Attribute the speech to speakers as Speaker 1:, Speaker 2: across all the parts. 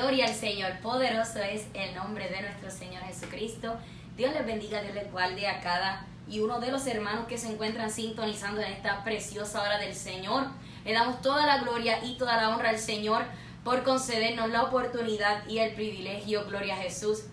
Speaker 1: Gloria al Señor, poderoso es el nombre de nuestro Señor Jesucristo. Dios les bendiga, Dios les guarde a cada y uno de los hermanos que se encuentran sintonizando en esta preciosa hora del Señor. Le damos toda la gloria y toda la honra al Señor por concedernos la oportunidad y el privilegio, gloria a Jesús,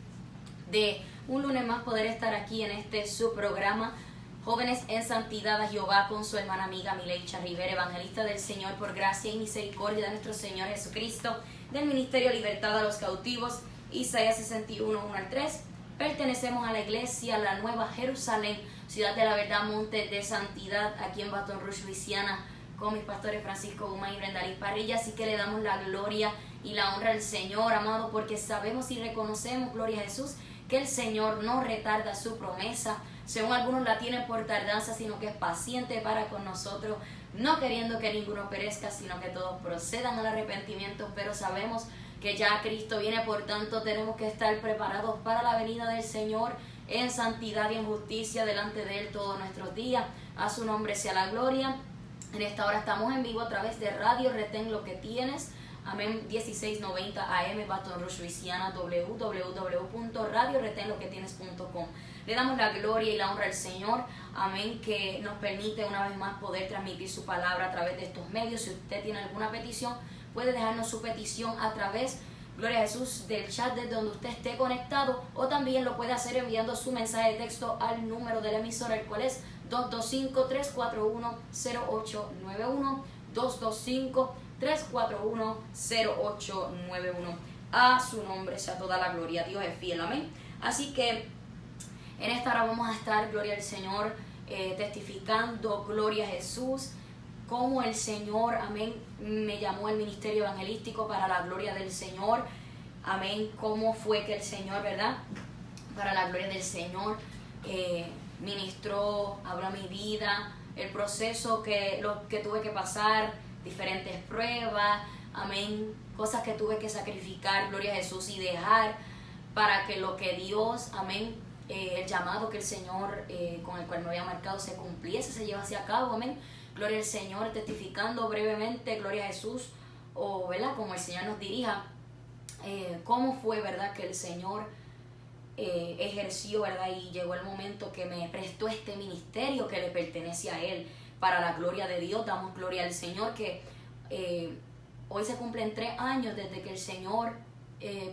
Speaker 1: de un lunes más poder estar aquí en su programa Jóvenes en Santidad a Jehová, con su hermana amiga Mileicha Rivera, evangelista del Señor por gracia y misericordia de nuestro Señor Jesucristo, del Ministerio Libertad a los Cautivos, Isaías 61, 1 al 3. Pertenecemos a la iglesia La Nueva Jerusalén, Ciudad de la Verdad, Monte de Santidad, aquí en Baton Rouge, Luisiana, con mis pastores Francisco Guzmán y Brendalí Parrilla. Así que le damos la gloria y la honra al Señor, amado, porque sabemos y reconocemos, gloria a Jesús, que el Señor no retarda su promesa, según algunos la tienen por tardanza, sino que es paciente para con nosotros, no queriendo que ninguno perezca, sino que todos procedan al arrepentimiento. Pero sabemos que ya Cristo viene, por tanto tenemos que estar preparados para la venida del Señor en santidad y en justicia delante de Él todos nuestros días. A su nombre sea la gloria. En esta hora estamos en vivo a través de Radio Retén Lo Que Tienes, amén, 1690 AM, Baton Rouge, Luisiana, www.radioretenloquetienes.com. Le damos la gloria y la honra al Señor, amén, que nos permite una vez más poder transmitir su palabra a través de estos medios. Si usted tiene alguna petición, puede dejarnos su petición a través, gloria a Jesús, del chat desde donde usted esté conectado, o también lo puede hacer enviando su mensaje de texto al número de la emisora, el cual es 225-341-0891, 225-341-0891. A su nombre sea toda la gloria. Dios es fiel, amén. Así que en esta hora vamos a estar, gloria al Señor, testificando, gloria a Jesús, cómo el Señor, amén, me llamó al ministerio evangelístico para la gloria del Señor, amén, cómo fue que el Señor, ¿verdad?, para la gloria del Señor, ministró, habló mi vida, el proceso que tuve que pasar, diferentes pruebas, amén, cosas que tuve que sacrificar, gloria a Jesús, y dejar para que lo que Dios, amén, el llamado que el Señor con el cual me había marcado se cumpliese, se llevase a cabo, amén. Gloria al Señor, testificando brevemente, gloria a Jesús, o ¿verdad?, como el Señor nos dirija, cómo fue, ¿verdad?, que el Señor ejerció, ¿verdad?, y llegó el momento que me prestó este ministerio que le pertenece a Él, para la gloria de Dios. Damos gloria al Señor, que hoy se cumplen 3 años desde que el Señor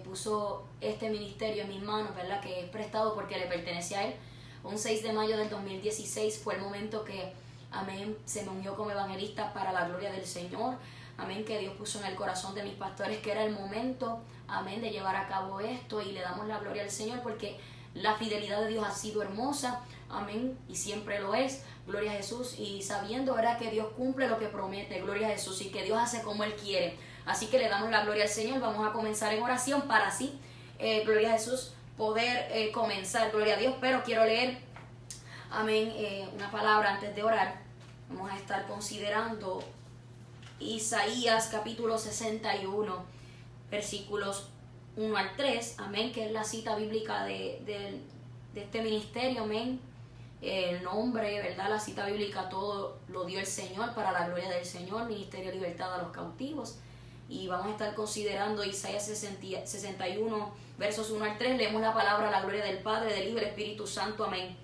Speaker 1: puso este ministerio en mis manos, ¿verdad?, que es prestado porque le pertenece a Él. Un 6 de mayo del 2016 fue el momento que, amén, se me unió como evangelista para la gloria del Señor, amén, que Dios puso en el corazón de mis pastores que era el momento, amén, de llevar a cabo esto, y le damos la gloria al Señor porque la fidelidad de Dios ha sido hermosa, amén, y siempre lo es, gloria a Jesús, y sabiendo, ¿verdad?, que Dios cumple lo que promete, gloria a Jesús, y que Dios hace como Él quiere. Así que le damos la gloria al Señor. Vamos a comenzar en oración para así, gloria a Jesús, poder comenzar, gloria a Dios. Pero quiero leer, amén, una palabra antes de orar. Vamos a estar considerando Isaías capítulo 61, versículos 1 al 3, amén, que es la cita bíblica de este ministerio, amén. El nombre, ¿verdad?, la cita bíblica, todo lo dio el Señor para la gloria del Señor, Ministerio Libertad a los Cautivos. Y vamos a estar considerando Isaías 61, versos 1 al 3. Leemos la palabra a la gloria del Padre, del Hijo y del Espíritu Santo, amén.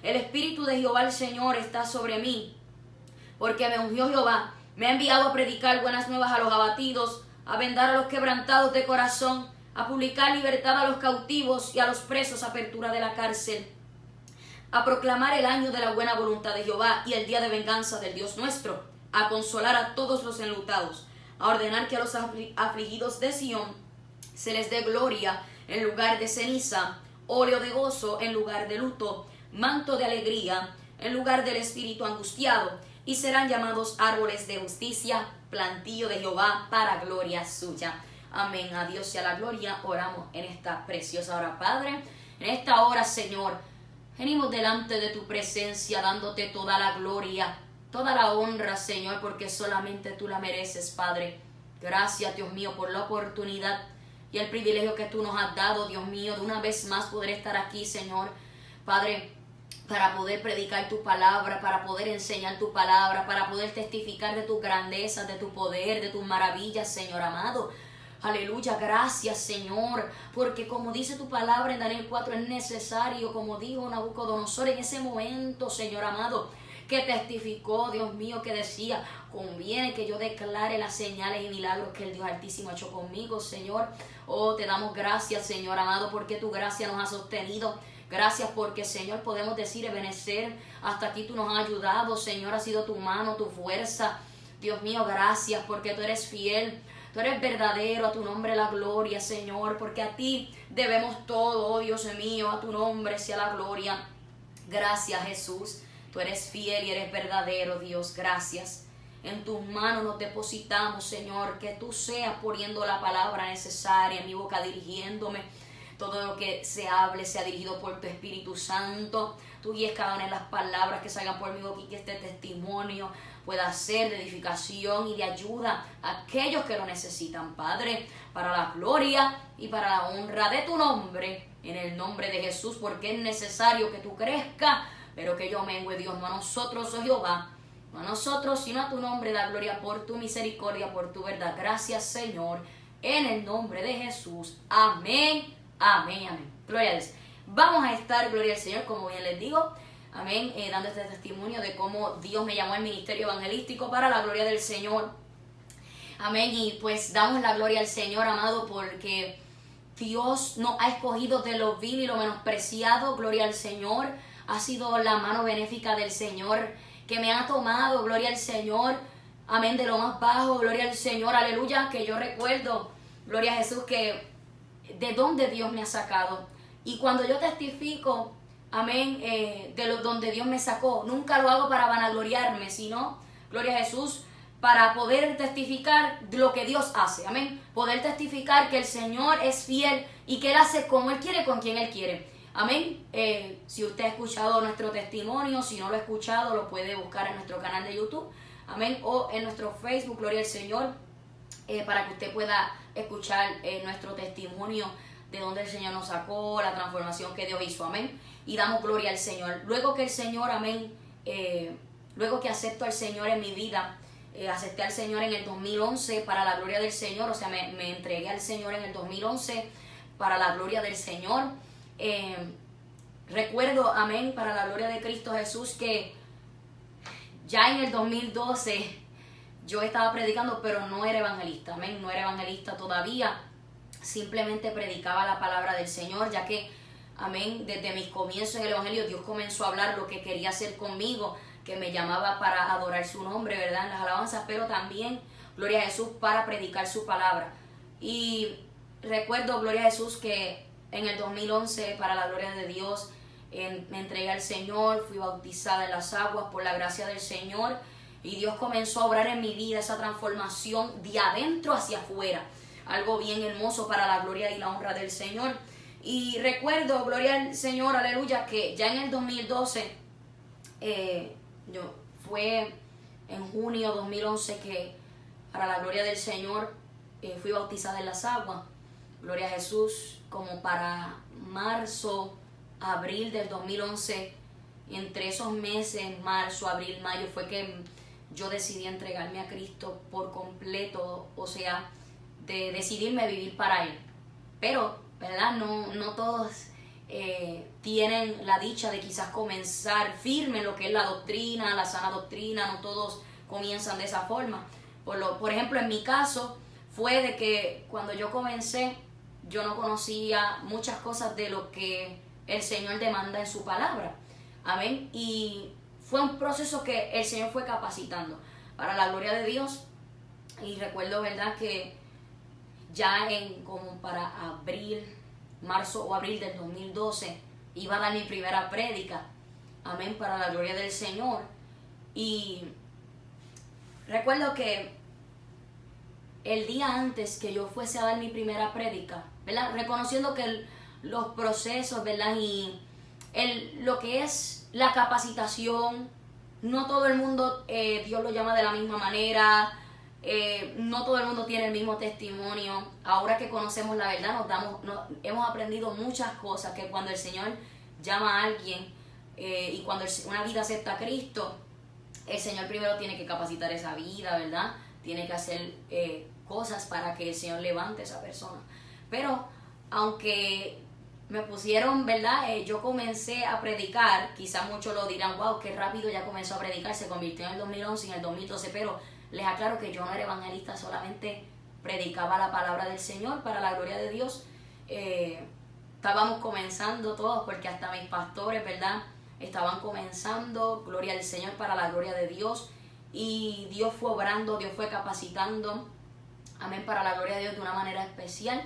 Speaker 1: El Espíritu de Jehová el Señor está sobre mí, porque me ungió Jehová, me ha enviado a predicar buenas nuevas a los abatidos, a vendar a los quebrantados de corazón, a publicar libertad a los cautivos y a los presos, apertura de la cárcel, a proclamar el año de la buena voluntad de Jehová y el día de venganza del Dios nuestro, a consolar a todos los enlutados, a ordenar que a los afligidos de Sión se les dé gloria en lugar de ceniza, óleo de gozo en lugar de luto, manto de alegría en lugar del espíritu angustiado, y serán llamados árboles de justicia, plantío de Jehová para gloria suya. Amén. A Dios sea la gloria. Oramos en esta preciosa hora, Padre. En esta hora, Señor, venimos delante de tu presencia dándote toda la gloria, toda la honra, Señor, porque solamente tú la mereces, Padre. Gracias, Dios mío, por la oportunidad y el privilegio que tú nos has dado, Dios mío, de una vez más poder estar aquí, Señor, Padre, para poder predicar tu palabra, para poder enseñar tu palabra, para poder testificar de tus grandezas, de tu poder, de tus maravillas, Señor amado. Aleluya, gracias Señor, porque como dice tu palabra en Daniel 4, es necesario, como dijo Nabucodonosor en ese momento, Señor amado, que testificó, Dios mío, que decía, conviene que yo declare las señales y milagros que el Dios Altísimo ha hecho conmigo, Señor. Oh, te damos gracias, Señor amado, porque tu gracia nos ha sostenido. Gracias porque, Señor, podemos decir, Ebenezer, hasta aquí tú nos has ayudado, Señor, ha sido tu mano, tu fuerza. Dios mío, gracias porque tú eres fiel. Tú eres verdadero, a tu nombre la gloria, Señor, porque a ti debemos todo, oh Dios mío, a tu nombre sea la gloria. Gracias, Jesús, tú eres fiel y eres verdadero, Dios, gracias. En tus manos nos depositamos, Señor, que tú seas poniendo la palabra necesaria en mi boca, dirigiéndome. Todo lo que se hable sea dirigido por tu Espíritu Santo. Tú guíes cada una de las palabras que salgan por mi boca y que este testimonio pueda ser de edificación y de ayuda a aquellos que lo necesitan, Padre, para la gloria y para la honra de tu nombre, en el nombre de Jesús, porque es necesario que tú crezcas, pero que yo mengüe, Dios, no a nosotros, oh Jehová, no a nosotros, sino a tu nombre, da gloria por tu misericordia, por tu verdad. Gracias, Señor, en el nombre de Jesús. Amén, amén, amén. Gloria a Dios. Vamos a estar, gloria al Señor, como bien les digo, amén, dando este testimonio de cómo Dios me llamó al ministerio evangelístico para la gloria del Señor. Amén, y pues damos la gloria al Señor, amado, porque Dios nos ha escogido de lo vil y lo menospreciado, gloria al Señor. Ha sido la mano benéfica del Señor que me ha tomado, gloria al Señor. Amén, de lo más bajo, gloria al Señor, aleluya, que yo recuerdo, gloria a Jesús, que de dónde Dios me ha sacado. Y cuando yo testifico, amén, donde Dios me sacó, nunca lo hago para vanagloriarme, sino, gloria a Jesús, para poder testificar lo que Dios hace, amén. Poder testificar que el Señor es fiel y que Él hace como Él quiere, con quien Él quiere, amén. Si usted ha escuchado nuestro testimonio, si no lo ha escuchado, lo puede buscar en nuestro canal de YouTube, amén, o en nuestro Facebook, gloria al Señor, para que usted pueda escuchar nuestro testimonio de donde el Señor nos sacó, la transformación que Dios hizo, amén, y damos gloria al Señor. Luego que el Señor, amén, luego que acepto al Señor en mi vida, acepté al Señor en el 2011 para la gloria del Señor, o sea, me entregué al Señor en el 2011 para la gloria del Señor. Recuerdo, amén, para la gloria de Cristo Jesús, que ya en el 2012 yo estaba predicando, pero no era evangelista, amén, no era evangelista todavía. Simplemente predicaba la palabra del Señor, ya que, amén, desde mis comienzos en el Evangelio, Dios comenzó a hablar lo que quería hacer conmigo, que me llamaba para adorar su nombre, ¿verdad?, en las alabanzas, pero también, gloria a Jesús, para predicar su palabra. Y recuerdo, gloria a Jesús, que en el 2011, para la gloria de Dios, me entregué al Señor, fui bautizada en las aguas por la gracia del Señor, y Dios comenzó a obrar en mi vida esa transformación de adentro hacia afuera. Algo bien hermoso para la gloria y la honra del Señor. Y recuerdo, gloria al Señor, aleluya, que ya en el 2012, fue en junio 2011 que para la gloria del Señor fui bautizada en las aguas. Gloria a Jesús, como para marzo, abril del 2011, entre esos meses, marzo, abril, mayo, fue que yo decidí entregarme a Cristo por completo, o sea, de decidirme vivir para Él. Pero, ¿verdad? No todos tienen la dicha de quizás comenzar firme en lo que es la doctrina, la sana doctrina. No todos comienzan de esa forma. Por ejemplo, en mi caso, fue de que cuando yo comencé, yo no conocía muchas cosas de lo que el Señor demanda en su palabra. Amén. Y fue un proceso que el Señor fue capacitando para la gloria de Dios. Y recuerdo, ¿verdad?, que ya como para marzo o abril del 2012, iba a dar mi primera prédica, amén, para la gloria del Señor. Y recuerdo que el día antes que yo fuese a dar mi primera prédica, ¿verdad?, reconociendo que los procesos, ¿verdad?, y lo que es la capacitación, no todo el mundo Dios lo llama de la misma manera. No todo el mundo tiene el mismo testimonio. Ahora que conocemos la verdad, hemos aprendido muchas cosas, que cuando el Señor llama a alguien y cuando una vida acepta a Cristo, el Señor primero tiene que capacitar esa vida, ¿verdad? Tiene que hacer cosas para que el Señor levante a esa persona. Pero aunque me pusieron, ¿verdad? Yo comencé a predicar, quizás muchos lo dirán, wow, qué rápido ya comenzó a predicar, se convirtió en el 2011 y en el 2012, pero les aclaro que yo no era evangelista, solamente predicaba la palabra del Señor para la gloria de Dios. Estábamos comenzando todos, porque hasta mis pastores, ¿verdad? Estaban comenzando, gloria al Señor, para la gloria de Dios, y Dios fue obrando, Dios fue capacitando, amén, para la gloria de Dios de una manera especial.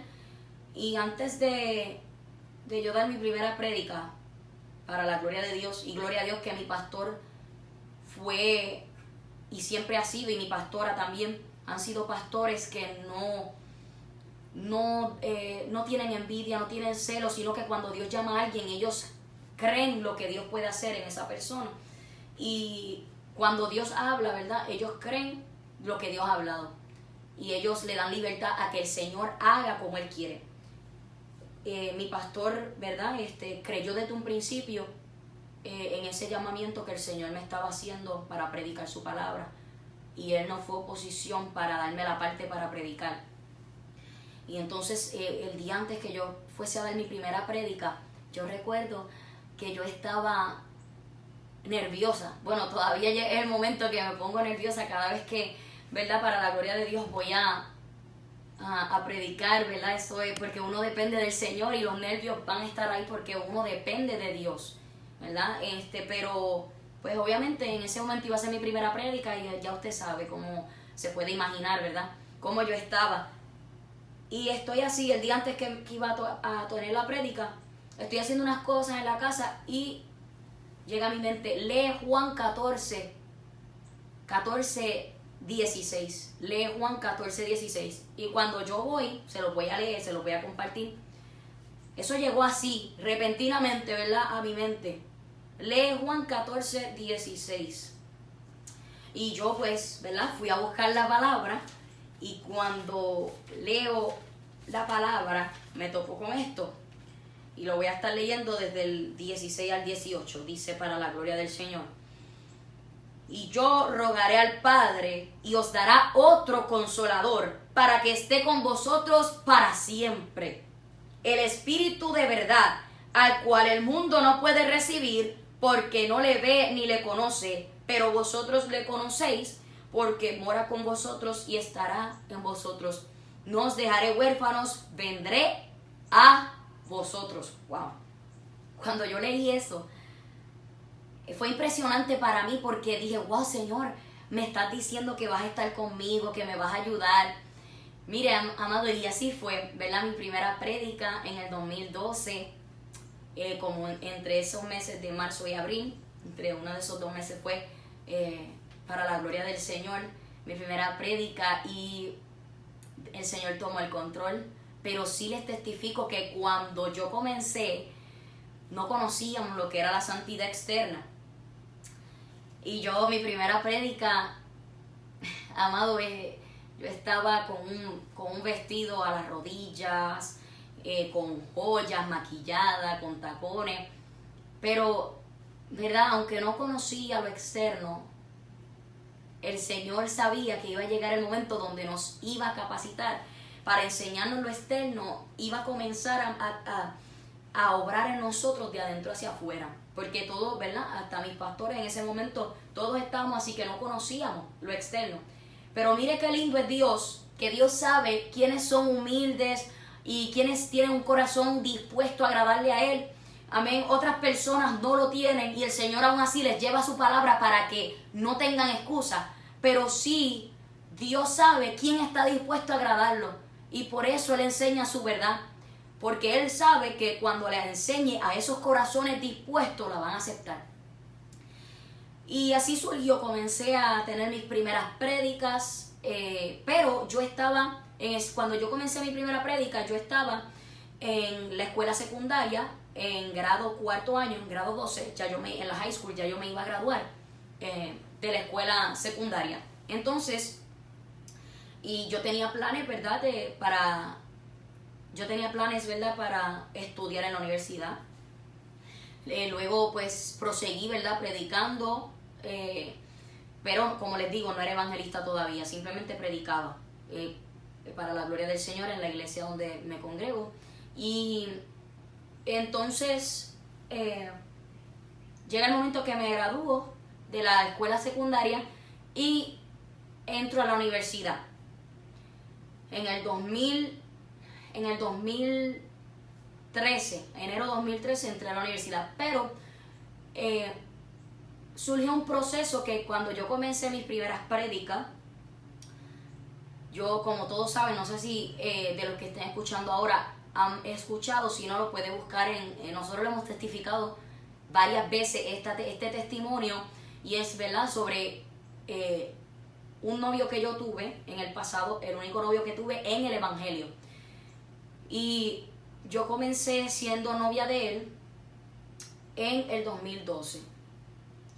Speaker 1: Y antes de yo dar mi primera prédica para la gloria de Dios, y gloria a Dios que mi pastor fue y siempre ha sido, y mi pastora también, han sido pastores que no tienen envidia, no tienen celos, sino que cuando Dios llama a alguien, ellos creen lo que Dios puede hacer en esa persona. Y cuando Dios habla, ¿verdad? Ellos creen lo que Dios ha hablado, y ellos le dan libertad a que el Señor haga como Él quiere. Mi pastor, ¿verdad? Creyó desde un principio en ese llamamiento que el Señor me estaba haciendo para predicar su palabra, y Él no fue oposición para darme la parte para predicar. Y entonces el día antes que yo fuese a dar mi primera prédica, yo recuerdo que yo estaba nerviosa. Bueno, todavía es el momento que me pongo nerviosa cada vez que, ¿verdad? Para la gloria de Dios voy a predicar, ¿verdad? Eso es porque uno depende del Señor, y los nervios van a estar ahí porque uno depende de Dios, ¿verdad? Pero pues obviamente en ese momento iba a ser mi primera prédica, y ya usted sabe cómo se puede imaginar, ¿verdad? Cómo yo estaba. Y estoy así, el día antes que iba a tener la prédica, estoy haciendo unas cosas en la casa y llega a mi mente, lee Juan 16. Lee Juan 14:16. Y cuando yo voy, se los voy a leer, se los voy a compartir. Eso llegó así, repentinamente, ¿verdad? A mi mente. Lee Juan 14:16. Y yo pues, ¿verdad? Fui a buscar la palabra, y cuando leo la palabra me topo con esto. Y lo voy a estar leyendo desde el 16 al 18. Dice: para la gloria del Señor. Y yo rogaré al Padre, y os dará otro consolador, para que esté con vosotros para siempre. El Espíritu de verdad, al cual el mundo no puede recibir, porque no le ve ni le conoce, pero vosotros le conocéis, porque mora con vosotros y estará en vosotros. No os dejaré huérfanos, vendré a vosotros. Wow. Cuando yo leí eso, fue impresionante para mí, porque dije, wow, Señor, me estás diciendo que vas a estar conmigo, que me vas a ayudar. Mire, amado, y así fue, ¿verdad? Mi primera prédica en el 2012, como entre esos meses de marzo y abril, entre uno de esos 2 meses fue para la gloria del Señor, mi primera prédica, y el Señor tomó el control. Pero sí les testifico que cuando yo comencé, no conocíamos lo que era la santidad externa. Y yo, mi primera prédica, amado, yo estaba con un vestido a las rodillas, con joyas, maquillada, con tacones. Pero, ¿verdad? Aunque no conocía lo externo, el Señor sabía que iba a llegar el momento donde nos iba a capacitar para enseñarnos lo externo, iba a comenzar a obrar en nosotros de adentro hacia afuera. Porque todos, ¿verdad? Hasta mis pastores en ese momento, todos estábamos así que no conocíamos lo externo. Pero mire qué lindo es Dios, que Dios sabe quiénes son humildes y quienes tienen un corazón dispuesto a agradarle a Él. Amén. Otras personas no lo tienen, y el Señor aún así les lleva su palabra para que no tengan excusa. Pero sí, Dios sabe quién está dispuesto a agradarlo, y por eso Él enseña su verdad. Porque Él sabe que cuando les enseñe a esos corazones dispuestos, la van a aceptar. Y así surgió, comencé a tener mis primeras prédicas, pero yo estaba, cuando yo comencé mi primera prédica, yo estaba en la escuela secundaria, en grado 4º año, en grado 12, en la high school ya yo me iba a graduar de la escuela secundaria. Entonces, y yo tenía planes, ¿verdad? Para estudiar en la universidad. Luego, pues, proseguí, ¿verdad? Predicando, pero como les digo, no era evangelista todavía, simplemente predicaba. para la gloria del Señor en la iglesia donde me congrego. Y entonces llega el momento que me gradúo de la escuela secundaria y entro a la universidad. En el 2013, enero 2013 entré a la universidad, pero surgió un proceso que cuando yo comencé mis primeras prédicas, yo, como todos saben, no sé si de los que estén escuchando ahora han escuchado, si no lo puede buscar nosotros lo hemos testificado varias veces este testimonio, y es verdad sobre un novio que yo tuve en el pasado, el único novio que tuve en el evangelio. Y yo comencé siendo novia de él en el 2012.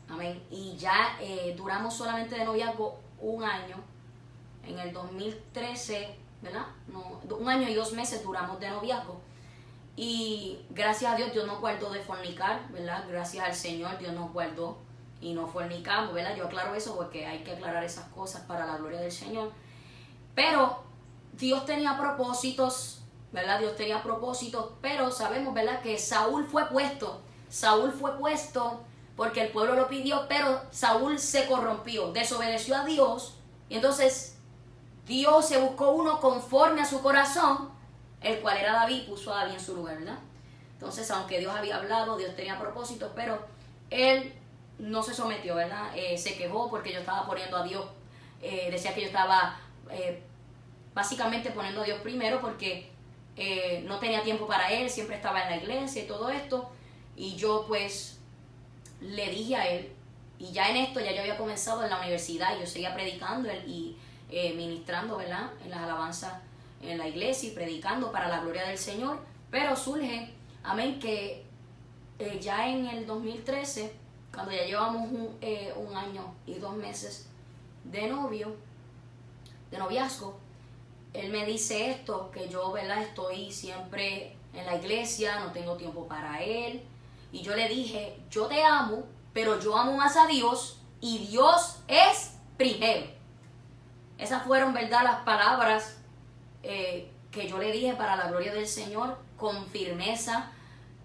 Speaker 1: Amén. Y ya duramos solamente de noviazgo un año. En el 2013, ¿verdad? No, 1 año y 2 meses duramos de noviazgo. Y gracias a Dios, Dios nos guardó de fornicar, ¿verdad? Gracias al Señor, Dios nos guardó y no fornicamos, ¿verdad? Yo aclaro eso porque hay que aclarar esas cosas para la gloria del Señor. Pero Dios tenía propósitos, ¿verdad? Dios tenía propósitos, pero sabemos, ¿verdad? Que Saúl fue puesto porque el pueblo lo pidió, pero Saúl se corrompió, desobedeció a Dios, y entonces Dios se buscó uno conforme a su corazón, el cual era David, puso a David en su lugar, ¿verdad? Entonces, aunque Dios había hablado, Dios tenía propósitos, pero él no se sometió, ¿verdad? Se quejó porque yo estaba poniendo a Dios, decía que yo estaba básicamente poniendo a Dios primero porque no tenía tiempo para él, siempre estaba en la iglesia y todo esto, y yo pues le dije a él, y ya en esto ya yo había comenzado en la universidad y yo seguía predicando y ministrando, ¿verdad? En las alabanzas en la iglesia y predicando para la gloria del Señor, pero surge, amén, que ya en el 2013, cuando ya llevamos un año y 2 meses de noviazgo, él me dice esto, que yo, ¿verdad? Estoy siempre en la iglesia, no tengo tiempo para él, y yo le dije, yo te amo, pero yo amo más a Dios, y Dios es primero. Esas fueron, ¿verdad?, las palabras que yo le dije para la gloria del Señor, con firmeza,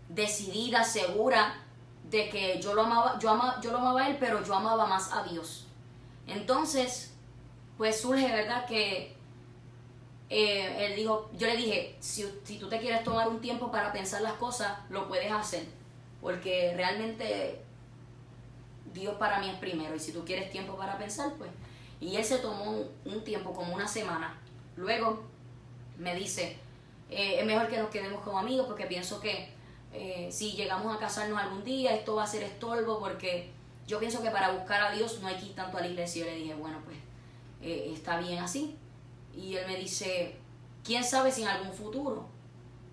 Speaker 1: decidida, segura de que yo lo amaba a él, pero yo amaba más a Dios. Entonces, pues surge, ¿verdad?, que él dijo, yo le dije, si tú te quieres tomar un tiempo para pensar las cosas, lo puedes hacer, porque realmente Dios para mí es primero, y si tú quieres tiempo para pensar, pues. Y él se tomó un tiempo, como 1 semana. Luego me dice, es mejor que nos quedemos como amigos, porque pienso que si llegamos a casarnos algún día, esto va a ser estorbo, porque yo pienso que para buscar a Dios no hay que ir tanto a la iglesia. Yo le dije, bueno, pues está bien así. Y él me dice, ¿quién sabe si en algún futuro?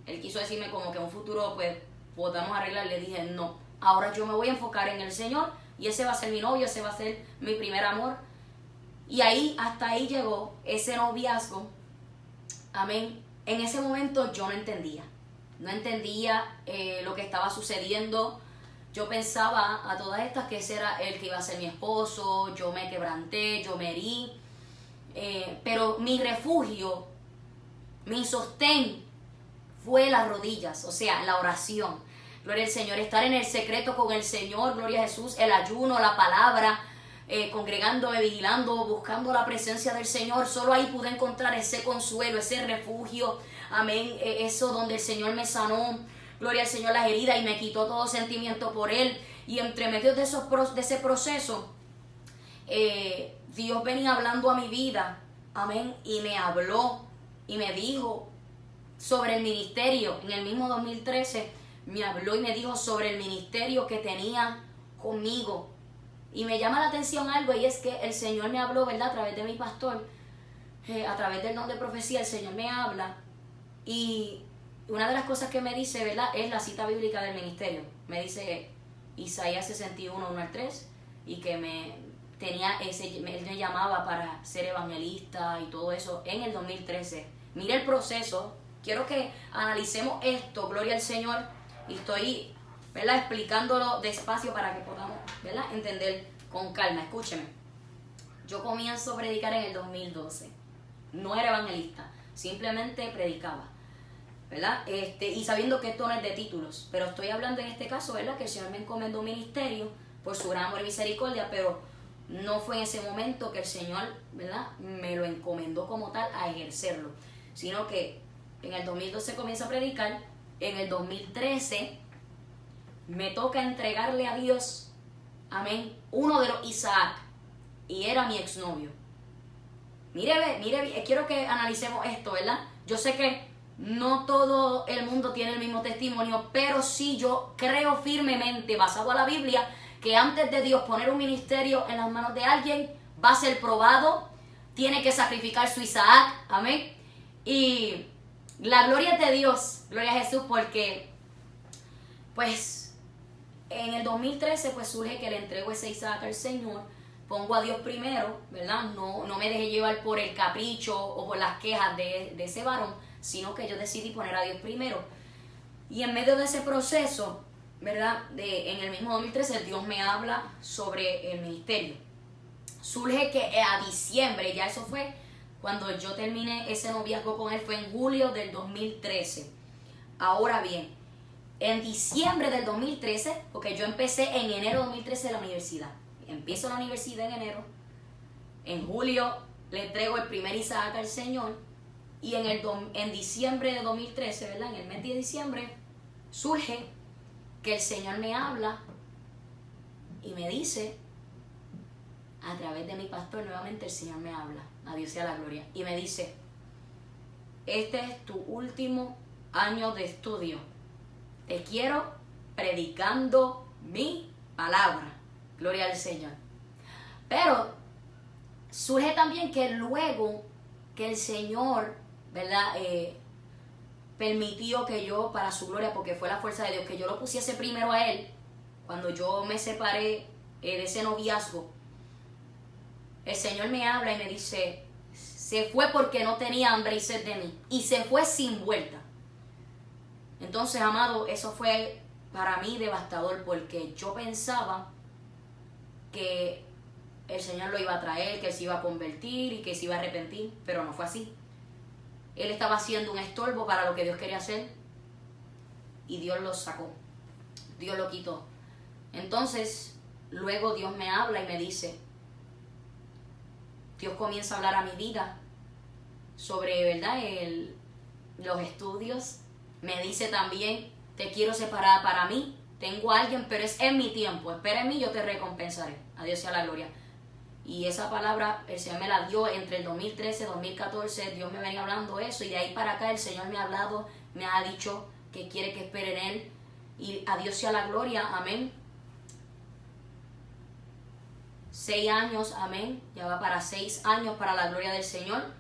Speaker 1: Él quiso decirme como que en un futuro pues podamos arreglar. Le dije, no, ahora yo me voy a enfocar en el Señor, y ese va a ser mi novio, ese va a ser mi primer amor. Y hasta ahí llegó ese noviazgo. Amén. En ese momento yo no entendía lo que estaba sucediendo. Yo pensaba a todas estas que ese era el que iba a ser mi esposo. Yo me quebranté, yo me herí, pero mi refugio, mi sostén fue las rodillas, o sea, la oración. Gloria al Señor, estar en el secreto con el Señor, gloria a Jesús, el ayuno, la palabra, congregándome, vigilando, buscando la presencia del Señor. Solo ahí pude encontrar ese consuelo, ese refugio, amén, eso donde el Señor me sanó, gloria al Señor, las heridas, y me quitó todo sentimiento por Él. Y entre medio de ese proceso, Dios venía hablando a mi vida, amén, y me habló y me dijo sobre el ministerio. En el mismo 2013 me habló y me dijo sobre el ministerio que tenía conmigo. Y me llama la atención algo, y es que el Señor me habló, ¿verdad?, a través de mi pastor, a través del don de profecía. El Señor me habla, y una de las cosas que me dice, ¿verdad?, es la cita bíblica del ministerio. Me dice Isaías 61, 1 al 3, y que él me llamaba para ser evangelista y todo eso en el 2013. Mire el proceso. Quiero que analicemos esto, gloria al Señor, y estoy, ¿verdad?, explicándolo despacio para que podamos, ¿verdad?, entender con calma. Escúcheme, yo comienzo a predicar en el 2012, no era evangelista, simplemente predicaba, ¿verdad? Y sabiendo que esto no es de títulos, pero estoy hablando en este caso, ¿verdad? Que el Señor me encomendó un ministerio por su gran amor y misericordia, pero no fue en ese momento que el Señor, ¿verdad?, me lo encomendó como tal a ejercerlo, sino que en el 2012 comienzo a predicar, en el 2013 me toca entregarle a Dios, amén, uno de los Isaac, y era mi exnovio. Mire, quiero que analicemos esto, ¿verdad? Yo sé que no todo el mundo tiene el mismo testimonio, pero sí yo creo firmemente, basado a la Biblia, que antes de Dios poner un ministerio en las manos de alguien, va a ser probado, tiene que sacrificar su Isaac, amén. Y la gloria es de Dios, gloria a Jesús, porque pues en el 2013 pues surge que le entrego ese Isaac al Señor, pongo a Dios primero, ¿verdad? No me dejé llevar por el capricho o por las quejas de ese varón, sino que yo decidí poner a Dios primero. Y en medio de ese proceso, ¿verdad?, en el mismo 2013 Dios me habla sobre el ministerio. Surge que a diciembre, ya eso fue cuando yo terminé ese noviazgo con él, fue en julio del 2013. Ahora bien, en diciembre del 2013, porque yo empecé en enero de 2013 la universidad. Empiezo la universidad en enero, en julio le entrego el primer Isaac al Señor, y en diciembre de 2013, ¿verdad?, en el mes de diciembre, surge que el Señor me habla y me dice, a través de mi pastor, nuevamente el Señor me habla, a Dios sea la gloria, y me dice, este es tu último año de estudio, te quiero predicando mi palabra, gloria al Señor. Pero surge también que luego que el Señor, ¿verdad?, permitió que yo, para su gloria, porque fue la fuerza de Dios, que yo lo pusiese primero a él, cuando yo me separé de ese noviazgo, el Señor me habla y me dice, se fue porque no tenía hambre y sed de mí, y se fue sin vuelta. Entonces, amado, eso fue para mí devastador, porque yo pensaba que el Señor lo iba a traer, que se iba a convertir y que se iba a arrepentir, pero no fue así. Él estaba haciendo un estorbo para lo que Dios quería hacer, y Dios lo sacó, Dios lo quitó. Entonces, luego Dios me habla y me dice, Dios comienza a hablar a mi vida sobre, ¿verdad?, los estudios. Me dice también, te quiero separar para mí, tengo a alguien, pero es en mi tiempo, espera en mí, yo te recompensaré. A Dios sea la gloria. Y esa palabra el Señor me la dio entre el 2013 y 2014, Dios me venía hablando eso, y de ahí para acá el Señor me ha hablado, me ha dicho que quiere que espere en Él, y a Dios sea la gloria, amén. 6 años, amén, ya va para 6 años para la gloria del Señor,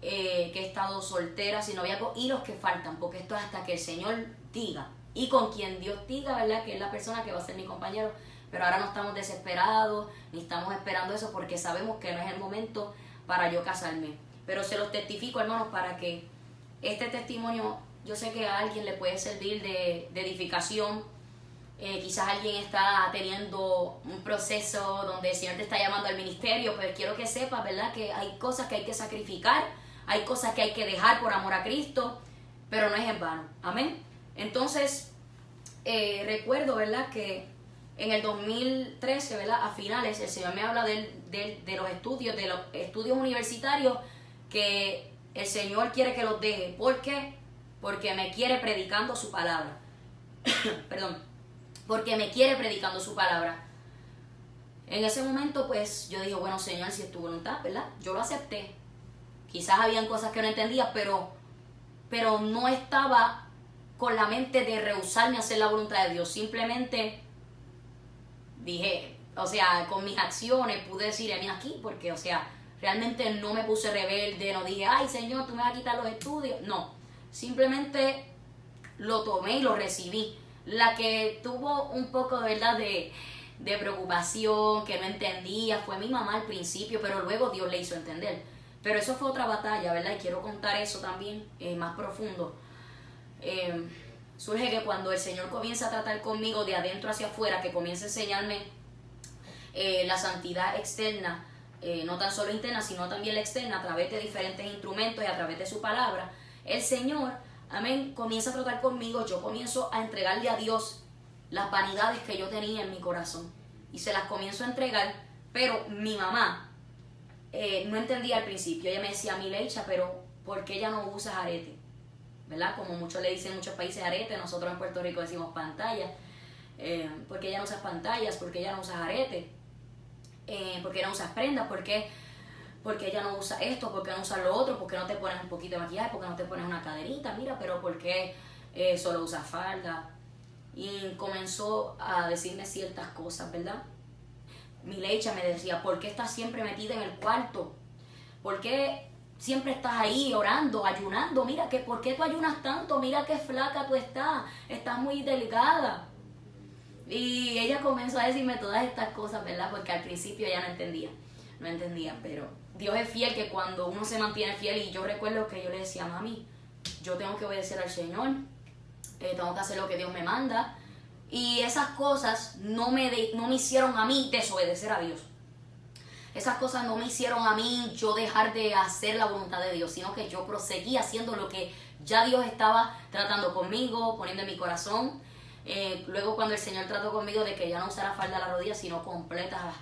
Speaker 1: que he estado soltera, sin noviazgo, y los que faltan, porque esto es hasta que el Señor diga, y con quien Dios diga, ¿verdad?, que es la persona que va a ser mi compañero. Pero ahora no estamos desesperados, ni estamos esperando eso, porque sabemos que no es el momento para yo casarme. Pero se los testifico, hermanos, para que este testimonio, yo sé que a alguien le puede servir de edificación. Quizás alguien está teniendo un proceso donde el Señor te está llamando al ministerio, pero quiero que sepas, ¿verdad?, que hay cosas que hay que sacrificar, hay cosas que hay que dejar por amor a Cristo, pero no es en vano. Amén. Entonces, recuerdo, ¿verdad?, que en el 2013, ¿verdad?, a finales, el Señor me habla de los estudios universitarios, que el Señor quiere que los deje. ¿Por qué? Porque me quiere predicando su palabra. Perdón. Porque me quiere predicando su palabra. En ese momento, pues, yo dije, bueno, Señor, si es tu voluntad, ¿verdad?, yo lo acepté. Quizás habían cosas que no entendía, pero no estaba con la mente de rehusarme a hacer la voluntad de Dios. Simplemente dije, o sea, con mis acciones pude decir, mí aquí, porque, o sea, realmente no me puse rebelde, no dije, ay, Señor, tú me vas a quitar los estudios. No, simplemente lo tomé y lo recibí. La que tuvo un poco, de verdad, de preocupación, que no entendía, fue mi mamá al principio, pero luego Dios le hizo entender. Pero eso fue otra batalla, ¿verdad? Y quiero contar eso también, más profundo. Surge que cuando el Señor comienza a tratar conmigo de adentro hacia afuera, que comienza a enseñarme la santidad externa, no tan solo interna, sino también la externa, a través de diferentes instrumentos y a través de su palabra, el Señor, amén, comienza a tratar conmigo. Yo comienzo a entregarle a Dios las vanidades que yo tenía en mi corazón y se las comienzo a entregar, pero mi mamá no entendía al principio. Ella me decía: Milecha, pero ¿por qué ya no usas arete? ¿Verdad? Como muchos le dicen en muchos países arete, nosotros en Puerto Rico decimos pantalla. ¿Por qué ya no usas pantallas? ¿Por qué ya no usas arete? ¿Por qué no usas prendas? ¿Por qué ya no usas esto? ¿Por qué no usas lo otro? ¿Por qué no te pones un poquito de maquillaje? ¿Por qué no te pones una caderita? Mira, pero ¿por qué solo usas falda? Y comenzó a decirme ciertas cosas, ¿verdad? Milecha, me decía: ¿por qué estás siempre metida en el cuarto? ¿Por qué siempre estás ahí orando, ayunando? Mira, ¿por qué tú ayunas tanto? Mira qué flaca tú estás muy delgada. Y ella comenzó a decirme todas estas cosas, ¿verdad? Porque al principio ella no entendía, pero Dios es fiel, que cuando uno se mantiene fiel. Y yo recuerdo que yo le decía: mami, yo tengo que obedecer al Señor, tengo que hacer lo que Dios me manda. Y esas cosas no me hicieron a mí desobedecer a Dios. Esas cosas no me hicieron a mí yo dejar de hacer la voluntad de Dios, sino que yo proseguí haciendo lo que ya Dios estaba tratando conmigo, poniendo en mi corazón. Luego, cuando el Señor trató conmigo de que ya no usara falda a la rodilla, sino completa,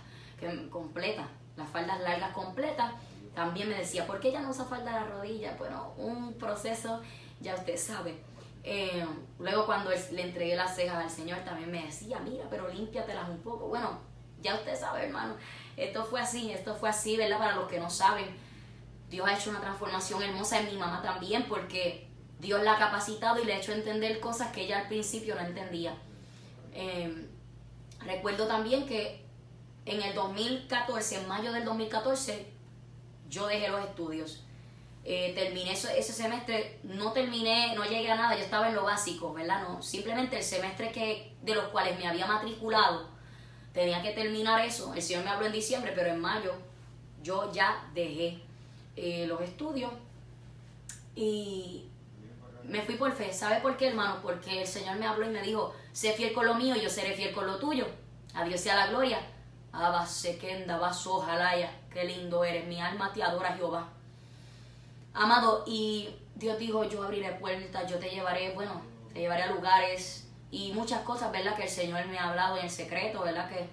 Speaker 1: las faldas largas completas, también me decía: ¿por qué ya no usa falda a la rodilla? Bueno, un proceso, ya usted sabe. Luego, cuando le entregué las cejas al Señor, también me decía: mira, pero límpiatelas un poco. Bueno, ya usted sabe, hermano, esto fue así, ¿verdad? Para los que no saben, Dios ha hecho una transformación hermosa en mi mamá también, porque Dios la ha capacitado y le ha hecho entender cosas que ella al principio no entendía. Recuerdo también que en el 2014, en mayo del 2014, yo dejé los estudios. Terminé ese semestre, no llegué a nada, yo estaba en lo básico, ¿verdad? No, simplemente el semestre de los cuales me había matriculado, tenía que terminar eso. El Señor me habló en diciembre, pero en mayo yo ya dejé los estudios y me fui por fe. ¿Sabe por qué, hermano? Porque el Señor me habló y me dijo: sé fiel con lo mío y yo seré fiel con lo tuyo. A Dios sea la gloria. Abasekenda, Basojalaya, qué lindo eres, mi alma te adora, Jehová. Amado, y Dios dijo: yo abriré puertas, yo te llevaré a lugares y muchas cosas, ¿verdad? Que el Señor me ha hablado en secreto, ¿verdad? Que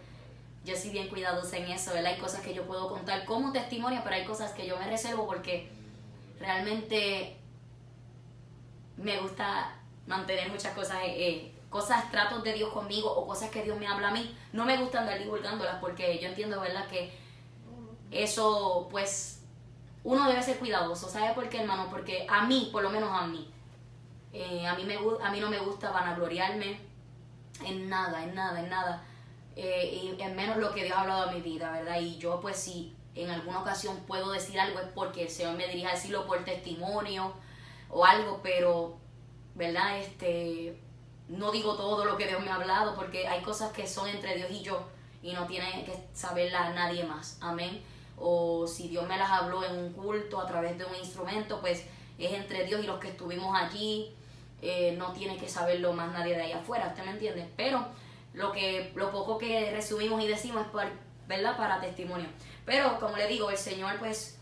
Speaker 1: yo soy bien cuidadosa en eso, ¿verdad? Hay cosas que yo puedo contar como testimonio, pero hay cosas que yo me reservo porque realmente me gusta mantener muchas cosas, tratos de Dios conmigo o cosas que Dios me habla a mí. No me gusta andar divulgándolas porque yo entiendo, ¿verdad? Que eso, pues, uno debe ser cuidadoso. ¿Sabe por qué, hermano? Porque a mí, por lo menos a mí no me gusta vanagloriarme en nada. Y en menos lo que Dios ha hablado a mi vida, ¿verdad? Y yo, pues, si en alguna ocasión puedo decir algo, es porque el Señor me dirige a decirlo por testimonio o algo, pero, ¿verdad? No digo todo lo que Dios me ha hablado, porque hay cosas que son entre Dios y yo y no tiene que saberla nadie más. Amén. O si Dios me las habló en un culto a través de un instrumento, pues es entre Dios y los que estuvimos allí. No tiene que saberlo más nadie de ahí afuera, ¿usted me entiende? Pero lo poco que resumimos y decimos es ¿verdad? Para testimonio. Pero como le digo, el Señor pues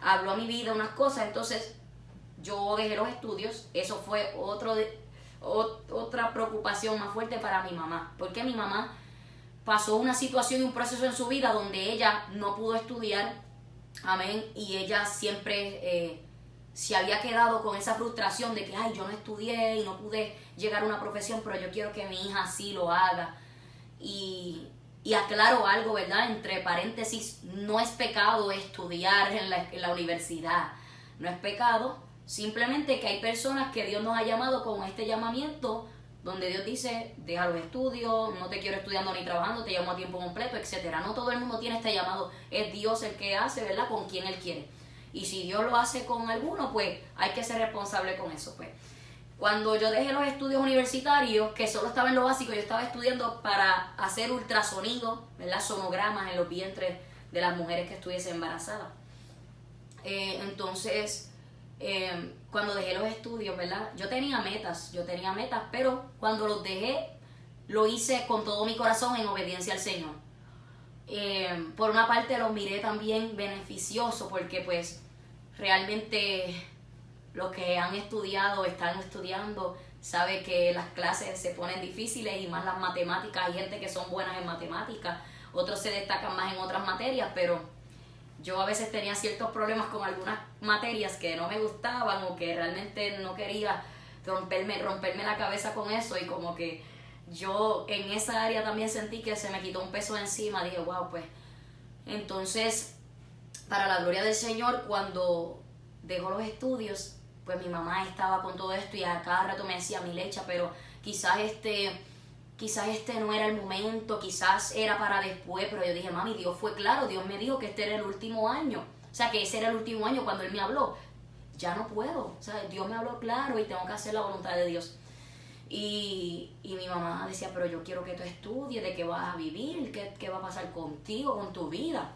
Speaker 1: habló a mi vida unas cosas. Entonces yo dejé los estudios. Eso fue otra preocupación más fuerte para mi mamá, porque mi mamá pasó una situación y un proceso en su vida donde ella no pudo estudiar, amén, y ella siempre se había quedado con esa frustración de que, ay, yo no estudié y no pude llegar a una profesión, pero yo quiero que mi hija sí lo haga. Y aclaro algo, ¿verdad? Entre paréntesis, no es pecado estudiar en la universidad, no es pecado, simplemente que hay personas que Dios nos ha llamado con este llamamiento, donde Dios dice: deja los estudios, no te quiero estudiando ni trabajando, te llamo a tiempo completo, etcétera. No todo el mundo tiene este llamado, es Dios el que hace, ¿verdad? Con quien Él quiere. Y si Dios lo hace con alguno, pues hay que ser responsable con eso. Pues cuando yo dejé los estudios universitarios, que solo estaba en lo básico, yo estaba estudiando para hacer ultrasonido, ¿verdad? Sonogramas en los vientres de las mujeres que estuviesen embarazadas. Entonces, cuando dejé los estudios, ¿verdad? Yo tenía metas, pero cuando los dejé, lo hice con todo mi corazón en obediencia al Señor. Por una parte lo miré también beneficioso porque pues realmente los que han estudiado, están estudiando, sabe que las clases se ponen difíciles y más las matemáticas. Hay gente que son buenas en matemáticas, otros se destacan más en otras materias, pero yo a veces tenía ciertos problemas con algunas materias que no me gustaban o que realmente no quería romperme la cabeza con eso, y como que yo en esa área también sentí que se me quitó un peso de encima. Dije, wow, pues entonces, para la gloria del Señor, cuando dejó los estudios, pues mi mamá estaba con todo esto y a cada rato me decía, Milecha, pero quizás este no era el momento, quizás era para después. Pero yo dije, mami, Dios fue claro, Dios me dijo que este era el último año, o sea, que ese era el último año cuando Él me habló. Ya no puedo, o sea, Dios me habló claro y tengo que hacer la voluntad de Dios. Y mi mamá decía, pero yo quiero que tú estudies, de qué vas a vivir, qué va a pasar contigo, con tu vida.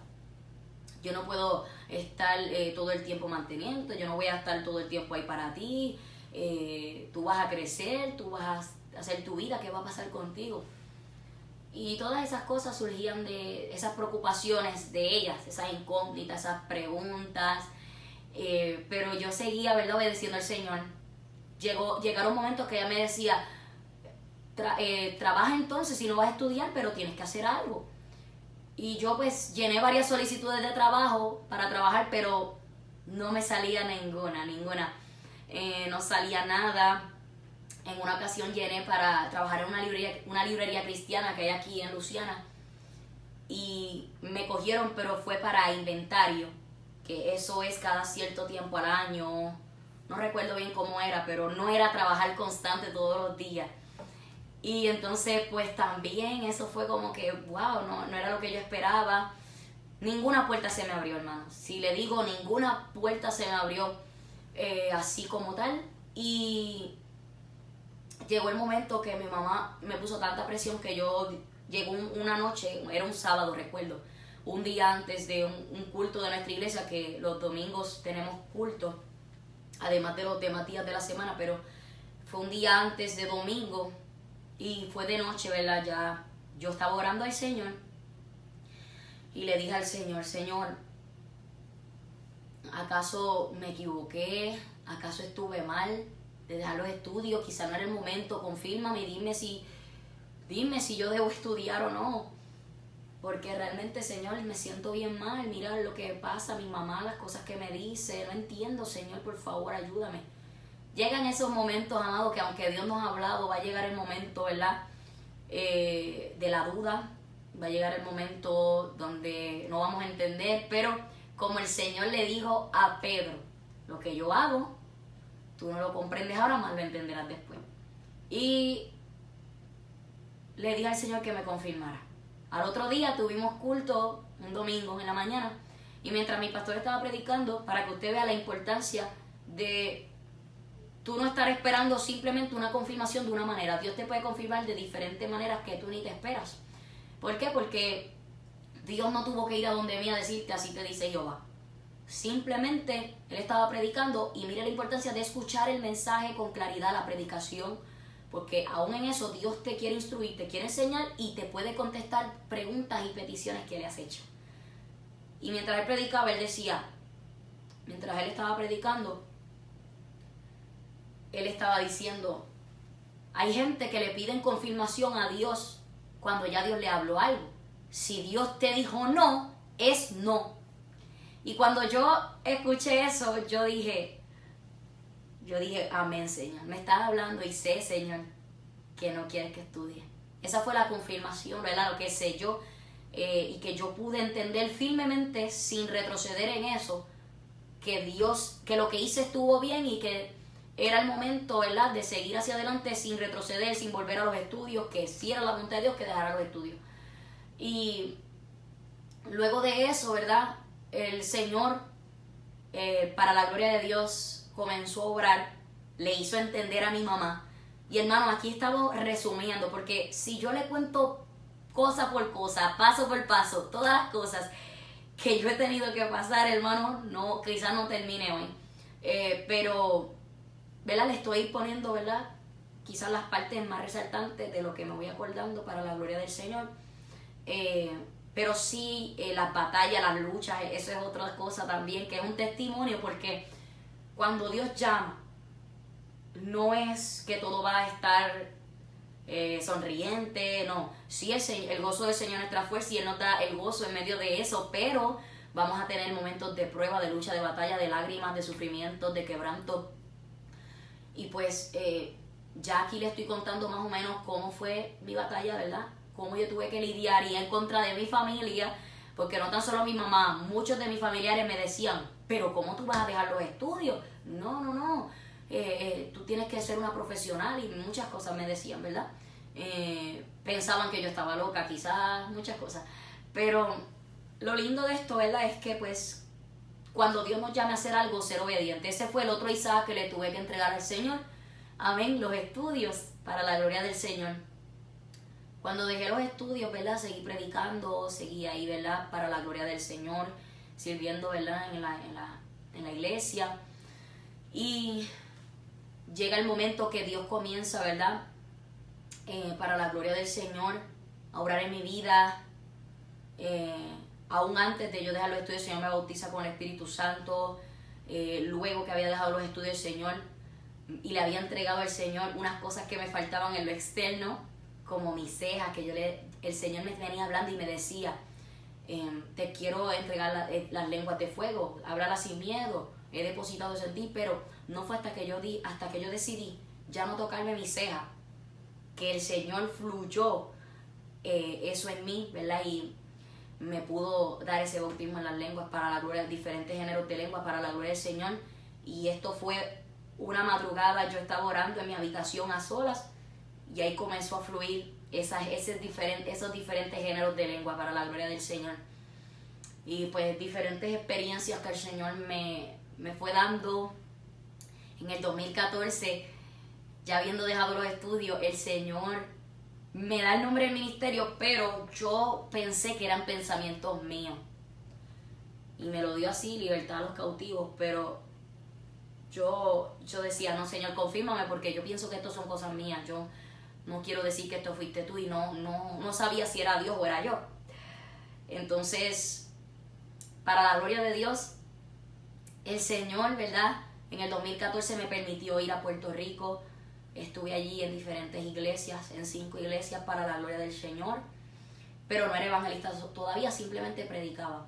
Speaker 1: Yo no puedo estar todo el tiempo manteniendo, yo no voy a estar todo el tiempo ahí para ti. Tú vas a crecer, tú vas a hacer tu vida, ¿qué va a pasar contigo? Y todas esas cosas surgían de esas preocupaciones de ellas, esas incógnitas, esas preguntas. Pero yo seguía, ¿verdad?, obedeciendo al Señor. Llegaron momentos que ella me decía, trabaja entonces, si no vas a estudiar, pero tienes que hacer algo. Y yo pues llené varias solicitudes de trabajo para trabajar, pero no me salía ninguna. No salía nada. En una ocasión llené para trabajar en una librería cristiana que hay aquí en Luciana, y me cogieron, pero fue para inventario, que eso es cada cierto tiempo al año. No recuerdo bien cómo era, pero no era trabajar constante todos los días. Y entonces pues también eso fue como que, wow, no era lo que yo esperaba. Ninguna puerta se me abrió, hermano. Si le digo, ninguna puerta se me abrió así como tal. Y llegó el momento que mi mamá me puso tanta presión que llegó una noche, era un sábado, recuerdo, un día antes de un culto de nuestra iglesia, que los domingos tenemos culto, además de los de Matías de la semana, pero fue un día antes de domingo y fue de noche, ¿verdad? Ya yo estaba orando al Señor y le dije al Señor, Señor, ¿acaso me equivoqué? ¿Acaso estuve mal de dejar los estudios? Quizá no era el momento, confírmame, dime si yo debo estudiar o no. Porque realmente, Señor, me siento bien mal, mira lo que pasa, mi mamá, las cosas que me dice, no entiendo, Señor, por favor, ayúdame. Llegan esos momentos, amados, que aunque Dios nos ha hablado, va a llegar el momento, ¿verdad?, de la duda, va a llegar el momento donde no vamos a entender, pero como el Señor le dijo a Pedro, lo que yo hago, tú no lo comprendes ahora, más lo entenderás después. Y le dije al Señor que me confirmara. Al otro día tuvimos culto, un domingo en la mañana, y mientras mi pastor estaba predicando, para que usted vea la importancia de tú no estar esperando simplemente una confirmación de una manera. Dios te puede confirmar de diferentes maneras que tú ni te esperas. ¿Por qué? Porque Dios no tuvo que ir a donde mí a decirte, así te dice Jehová. Simplemente Él estaba predicando, y mire la importancia de escuchar el mensaje con claridad, la predicación, porque aún en eso Dios te quiere instruir, te quiere enseñar y te puede contestar preguntas y peticiones que le has hecho. Y mientras Él predicaba, Él decía, mientras Él estaba predicando, Él estaba diciendo, hay gente que le piden confirmación a Dios cuando ya Dios le habló algo. Si Dios te dijo no, es no. Y cuando yo escuché eso, yo dije, amén, Señor. Me estás hablando y sé, Señor, que no quieres que estudie. Esa fue la confirmación, ¿verdad? Lo que sé yo, y que yo pude entender firmemente, sin retroceder en eso, que lo que hice estuvo bien y que era el momento, ¿verdad?, de seguir hacia adelante sin retroceder, sin volver a los estudios, que si era la voluntad de Dios que dejara los estudios. Y luego de eso, ¿verdad?, el Señor, para la gloria de Dios, comenzó a obrar, le hizo entender a mi mamá. Y hermano, aquí estamos resumiendo, porque si yo le cuento cosa por cosa, paso por paso, todas las cosas que yo he tenido que pasar, hermano, quizás no termine hoy. Pero, ¿verdad?, le estoy poniendo, ¿verdad?, quizás las partes más resaltantes de lo que me voy acordando para la gloria del Señor. pero sí las batallas, las luchas, eso es otra cosa también, que es un testimonio, porque cuando Dios llama, no es que todo va a estar sonriente, no. Sí, el gozo del Señor es nuestra fuerza y Él nos da el gozo en medio de eso, pero vamos a tener momentos de prueba, de lucha, de batalla, de lágrimas, de sufrimiento, de quebranto. Y pues ya aquí le estoy contando más o menos cómo fue mi batalla, ¿verdad? Cómo yo tuve que lidiar y en contra de mi familia, porque no tan solo mi mamá, muchos de mis familiares me decían, pero ¿cómo tú vas a dejar los estudios? No, tú tienes que ser una profesional, y muchas cosas me decían, ¿verdad? Pensaban que yo estaba loca, quizás, muchas cosas. Pero lo lindo de esto, ¿verdad? Es que pues cuando Dios nos llame a hacer algo, ser obediente. Ese fue el otro Isaac que le tuve que entregar al Señor. Amén, los estudios para la gloria del Señor. Cuando dejé los estudios, ¿verdad? Seguí predicando, seguí ahí, ¿verdad? Para la gloria del Señor, sirviendo, ¿verdad? En la iglesia. Y llega el momento que Dios comienza, ¿verdad? Para la gloria del Señor, a obrar en mi vida. Aún antes de yo dejar los estudios, el Señor me bautiza con el Espíritu Santo. Luego que había dejado los estudios, el Señor, y le había entregado al Señor unas cosas que me faltaban en lo externo, como mis cejas, que el Señor me venía hablando y me decía, te quiero entregar las lenguas de fuego, háblala sin miedo, he depositado eso en ti, pero no fue hasta que yo decidí ya no tocarme mis cejas, que el Señor fluyó eso en mí, ¿verdad? Y me pudo dar ese bautismo en las lenguas para la gloria, diferentes géneros de lenguas para la gloria del Señor. Y esto fue una madrugada, yo estaba orando en mi habitación a solas y ahí comenzó a fluir esos diferentes géneros de lengua para la gloria del Señor. Y pues diferentes experiencias que el Señor me fue dando. En el 2014, ya habiendo dejado los estudios, el Señor me da el nombre del ministerio, pero yo pensé que eran pensamientos míos. Y me lo dio así, libertad a los cautivos, pero yo decía, no, Señor, confírmame, porque yo pienso que esto son cosas mías. Yo no quiero decir que esto fuiste tú, y no sabía si era Dios o era yo. Entonces, para la gloria de Dios, el Señor, ¿verdad? En el 2014 me permitió ir a Puerto Rico. Estuve allí en diferentes iglesias, en 5 iglesias para la gloria del Señor. Pero no era evangelista todavía, simplemente predicaba.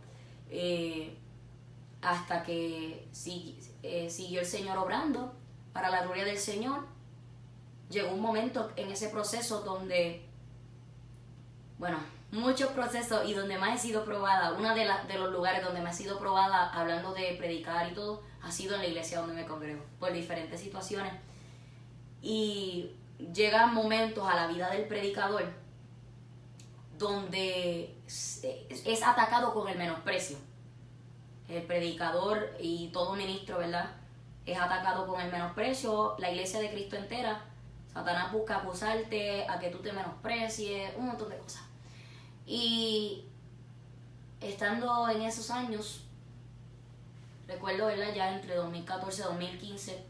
Speaker 1: Hasta que siguió el Señor obrando para la gloria del Señor. Llegó un momento en ese proceso donde, bueno, muchos procesos, y donde más he sido probada, uno de los lugares donde más he sido probada hablando de predicar y todo, ha sido en la iglesia donde me congrego, por diferentes situaciones. Y llegan momentos a la vida del predicador donde es atacado con el menosprecio. El predicador y todo ministro, ¿verdad?, es atacado con el menosprecio. La iglesia de Cristo entera, Satanás busca acusarte, a que tú te menosprecies, un montón de cosas. Y estando en esos años, recuerdo, ¿verdad?, ya entre 2014 y 2015,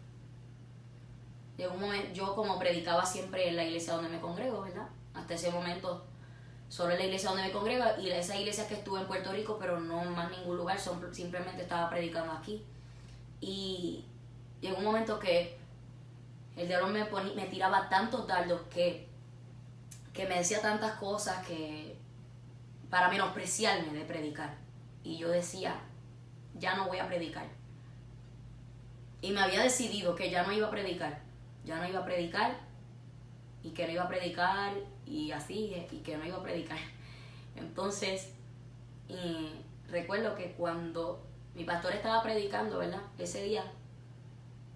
Speaker 1: llegó un momento, yo como predicaba siempre en la iglesia donde me congrego, ¿verdad? Hasta ese momento solo en la iglesia donde me congrego, y esa iglesia que estuve en Puerto Rico, pero no en más ningún lugar, simplemente estaba predicando aquí. Y llegó un momento que el diablo me tiraba tantos dardos que me decía tantas cosas que para menospreciarme de predicar. Y yo decía, ya no voy a predicar. Y me había decidido que ya no iba a predicar. Ya no iba a predicar, y que no iba a predicar, y así, y que no iba a predicar. Entonces, recuerdo que cuando mi pastor estaba predicando, ¿verdad?, ese día,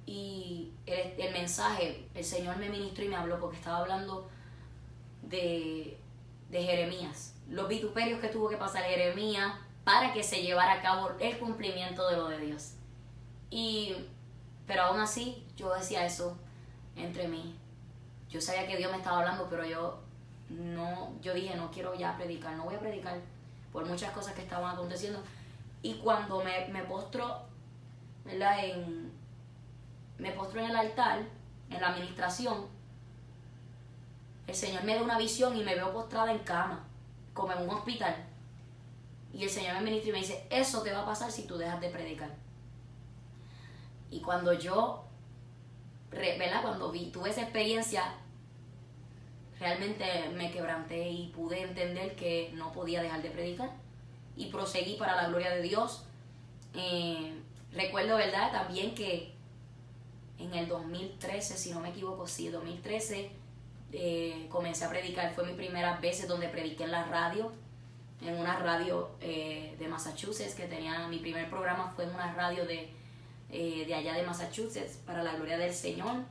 Speaker 1: y el mensaje, el Señor me ministró y me habló, porque estaba hablando de Jeremías, los vituperios que tuvo que pasar Jeremías para que se llevara a cabo el cumplimiento de lo de Dios. Pero aún así, yo decía eso entre mí. Yo sabía que Dios me estaba hablando, pero yo dije, no quiero ya predicar, no voy a predicar por muchas cosas que estaban aconteciendo. Y cuando me postro, ¿verdad?, me postro en el altar, en la administración, el Señor me da una visión y me veo postrada en cama, como en un hospital. Y el Señor me ministra y me dice, eso te va a pasar si tú dejas de predicar. Y cuando yo, ¿verdad? Cuando tuve esa experiencia, realmente me quebranté y pude entender que no podía dejar de predicar. Y proseguí para la gloria de Dios. Recuerdo, ¿verdad? También que en el 2013, si no me equivoco, sí, 2013, comencé a predicar. Fue mi primera vez donde prediqué en la radio, en una radio de Massachusetts, que tenía, mi primer programa fue en una radio de allá de Massachusetts, para la gloria del Señor,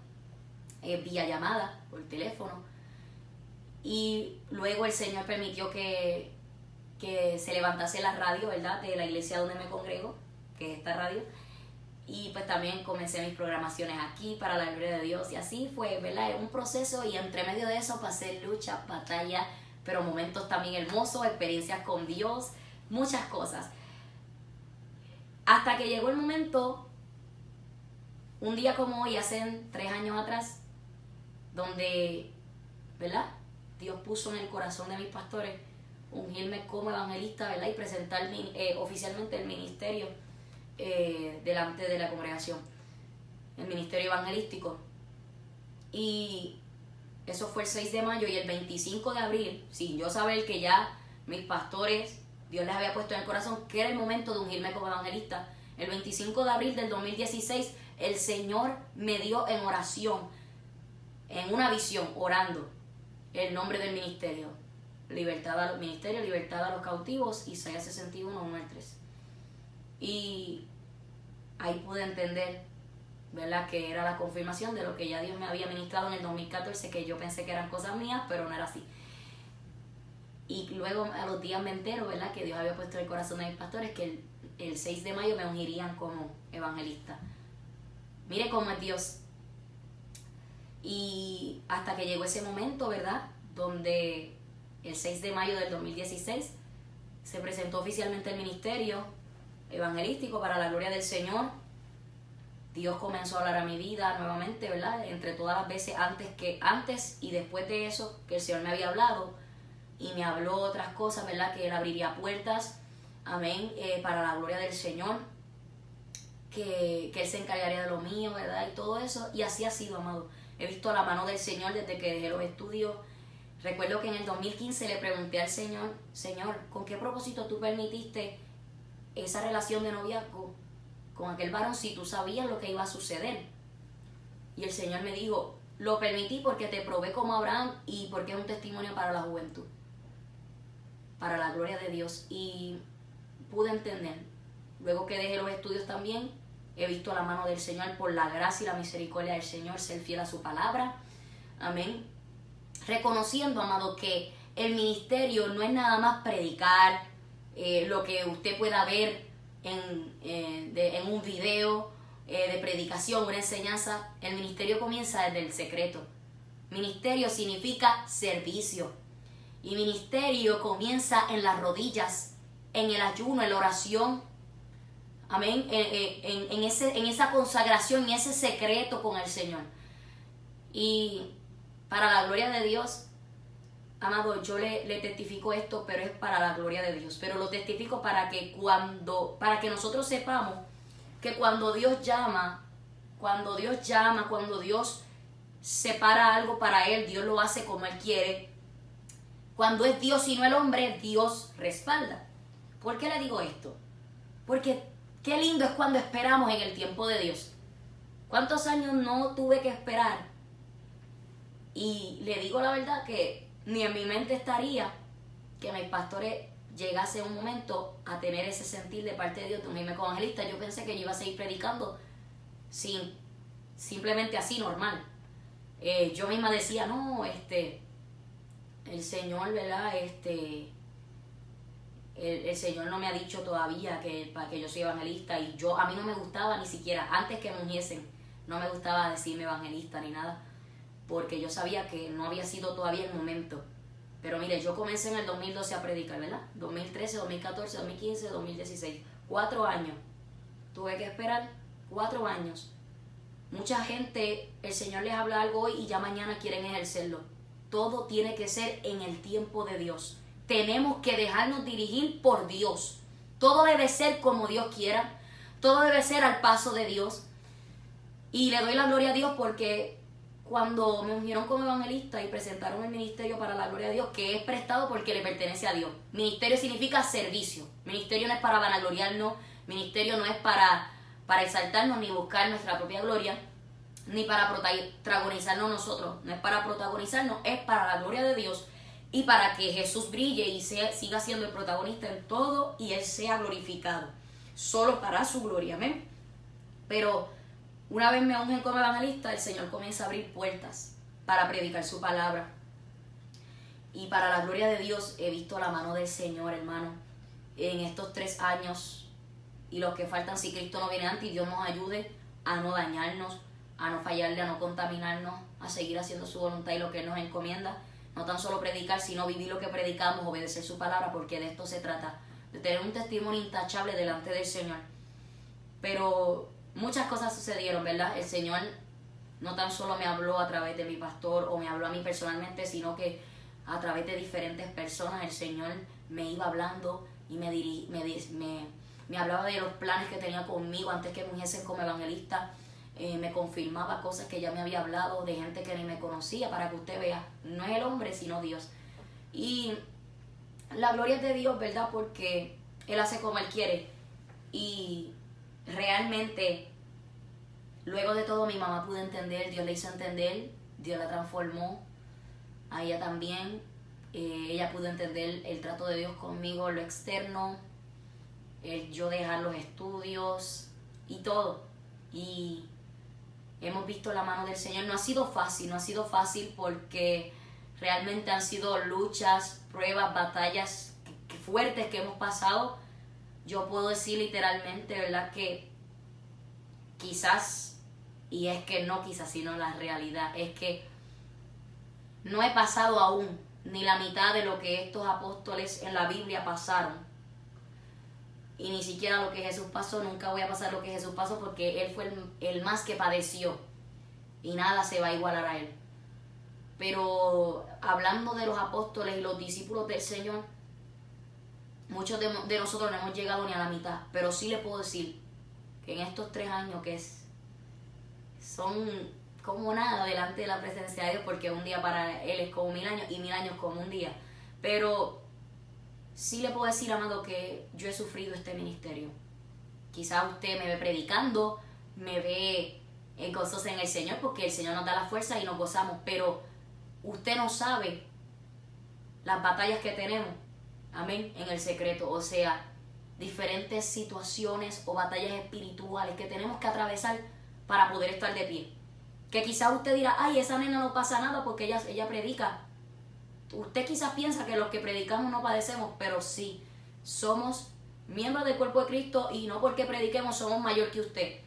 Speaker 1: vía llamada, por teléfono. Y luego el Señor permitió que se levantase la radio, ¿verdad?, de la iglesia donde me congrego, que es esta radio. Y pues también comencé mis programaciones aquí para la gloria de Dios. Y así fue, ¿verdad? Un proceso, y entre medio de eso pasé luchas, batallas, pero momentos también hermosos, experiencias con Dios, muchas cosas. Hasta que llegó el momento, un día como hoy, hace 3 años atrás, donde, ¿verdad?, Dios puso en el corazón de mis pastores ungirme como evangelista, ¿verdad?, y presentar oficialmente el ministerio delante de la congregación, el ministerio evangelístico. Y eso fue el 6 de mayo, y el 25 de abril, sin yo saber que ya mis pastores, Dios les había puesto en el corazón que era el momento de ungirme como evangelista, el 25 de abril del 2016, el Señor me dio en oración, en una visión, orando, el nombre del ministerio: libertad a los ministerios, libertad a los cautivos, Isaías 61, 1 al 3. Y ahí pude entender, ¿verdad?, que era la confirmación de lo que ya Dios me había ministrado en el 2014, que yo pensé que eran cosas mías, pero no era así. Y luego a los días me entero, ¿verdad?, que Dios había puesto en el corazón de mis pastores que el 6 de mayo me ungirían como evangelista. Mire cómo es Dios. Y hasta que llegó ese momento, ¿verdad?, donde el 6 de mayo del 2016 se presentó oficialmente el ministerio evangelístico para la gloria del Señor. Dios comenzó a hablar a mi vida nuevamente, ¿verdad?, entre todas las veces antes y después de eso que el Señor me había hablado, y me habló otras cosas, ¿verdad?, que Él abriría puertas, amén, para la gloria del Señor, que Él se encargaría de lo mío, ¿verdad?, y todo eso. Y así ha sido, amado. He visto la mano del Señor desde que dejé los estudios. Recuerdo que en el 2015 le pregunté al Señor: Señor, ¿con qué propósito tú permitiste esa relación de noviazgo con aquel varón si tú sabías lo que iba a suceder? Y el Señor me dijo: lo permití porque te probé como Abraham y porque es un testimonio para la juventud, para la gloria de Dios. Y pude entender. Luego que dejé los estudios también, he visto la mano del Señor, por la gracia y la misericordia del Señor, ser fiel a su palabra. Amén. Reconociendo, amado, que el ministerio no es nada más predicar lo que usted pueda ver en un video de predicación, una enseñanza. El ministerio comienza desde el secreto. Ministerio significa servicio. Y ministerio comienza en las rodillas, en el ayuno, en la oración. Amén. En esa consagración, en ese secreto con el Señor. Y para la gloria de Dios, amado, yo le testifico esto, pero es para la gloria de Dios. Pero lo testifico para que nosotros sepamos que cuando Dios llama, cuando Dios separa algo para Él, Dios lo hace como Él quiere. Cuando es Dios y no el hombre, Dios respalda. ¿Por qué le digo esto? Porque qué lindo es cuando esperamos en el tiempo de Dios. ¿Cuántos años no tuve que esperar? Y le digo la verdad que ni en mi mente estaría que mis pastores llegase un momento a tener ese sentir de parte de Dios de unirme como evangelista. Yo pensé que yo iba a seguir predicando simplemente así, normal. Yo misma decía, no, el Señor, ¿verdad? El Señor no me ha dicho todavía para que yo soy evangelista, y a mí no me gustaba ni siquiera, antes que me uniesen, no me gustaba decirme evangelista ni nada, porque yo sabía que no había sido todavía el momento. Pero mire, yo comencé en el 2012 a predicar, ¿verdad? 2013, 2014, 2015, 2016. 4 años. Tuve que esperar 4 años. Mucha gente, el Señor les habla algo hoy y ya mañana quieren ejercerlo. Todo tiene que ser en el tiempo de Dios. tenemos que dejarnos dirigir por Dios. Todo debe ser como Dios quiera. Todo debe ser al paso de Dios. Y le doy la gloria a Dios porque cuando me ungieron como evangelista y presentaron el ministerio para la gloria de Dios, que es prestado porque le pertenece a Dios. Ministerio significa servicio. Ministerio no es para vanagloriarnos. Ministerio no es para exaltarnos ni buscar nuestra propia gloria, ni para protagonizarnos nosotros. No es para protagonizarnos, es para la gloria de Dios y para que Jesús brille y siga siendo el protagonista en todo y Él sea glorificado. Solo para su gloria, amén. Pero una vez me ungen como evangelista, el Señor comienza a abrir puertas para predicar su palabra. Y para la gloria de Dios he visto la mano del Señor, hermano, en estos 3 años y los que faltan si Cristo no viene antes, y Dios nos ayude a no dañarnos, a no fallarle, a no contaminarnos, a seguir haciendo su voluntad y lo que Él nos encomienda. No tan solo predicar, sino vivir lo que predicamos, obedecer su palabra, porque de esto se trata, de tener un testimonio intachable delante del Señor. Pero muchas cosas sucedieron, ¿verdad? El Señor no tan solo me habló a través de mi pastor o me habló a mí personalmente, sino que a través de diferentes personas el Señor me iba hablando y me hablaba de los planes que tenía conmigo antes que me ungiesen como evangelista. Me confirmaba cosas que ya me había hablado de gente que ni me conocía, para que usted vea, no es el hombre sino Dios. Y la gloria es de Dios, ¿verdad? Porque Él hace como Él quiere. Y realmente, luego de todo, mi mamá pudo entender, Dios le hizo entender, Dios la transformó, a ella también. Ella pudo entender el trato de Dios conmigo, lo externo, el yo dejar los estudios y todo. Y hemos visto la mano del Señor. No ha sido fácil porque realmente han sido luchas, pruebas, batallas fuertes que hemos pasado. Yo puedo decir literalmente, ¿verdad? Que quizás, y es que no quizás, sino la realidad, es que no he pasado aún ni la mitad de lo que estos apóstoles en la Biblia pasaron. Y ni siquiera lo que Jesús pasó. Nunca voy a pasar lo que Jesús pasó, porque Él fue el más que padeció. Y nada se va a igualar a Él. Pero hablando de los apóstoles y los discípulos del Señor, muchos de nosotros no hemos llegado ni a la mitad. Pero sí le puedo decir que en estos 3 años son como nada delante de la presencia de Dios, porque un día para Él es como 1000 años y 1000 años como un día. Pero sí le puedo decir, amado, que yo he sufrido este ministerio. Quizás usted me ve predicando, me ve gozosa en el Señor, porque el Señor nos da la fuerza y nos gozamos, pero usted no sabe las batallas que tenemos, amén, en el secreto. O sea, diferentes situaciones o batallas espirituales que tenemos que atravesar para poder estar de pie. Que quizás usted dirá, ay, esa nena no pasa nada porque ella predica. Usted quizás piensa que los que predicamos no padecemos, pero sí, somos miembros del cuerpo de Cristo, y no porque prediquemos somos mayor que usted.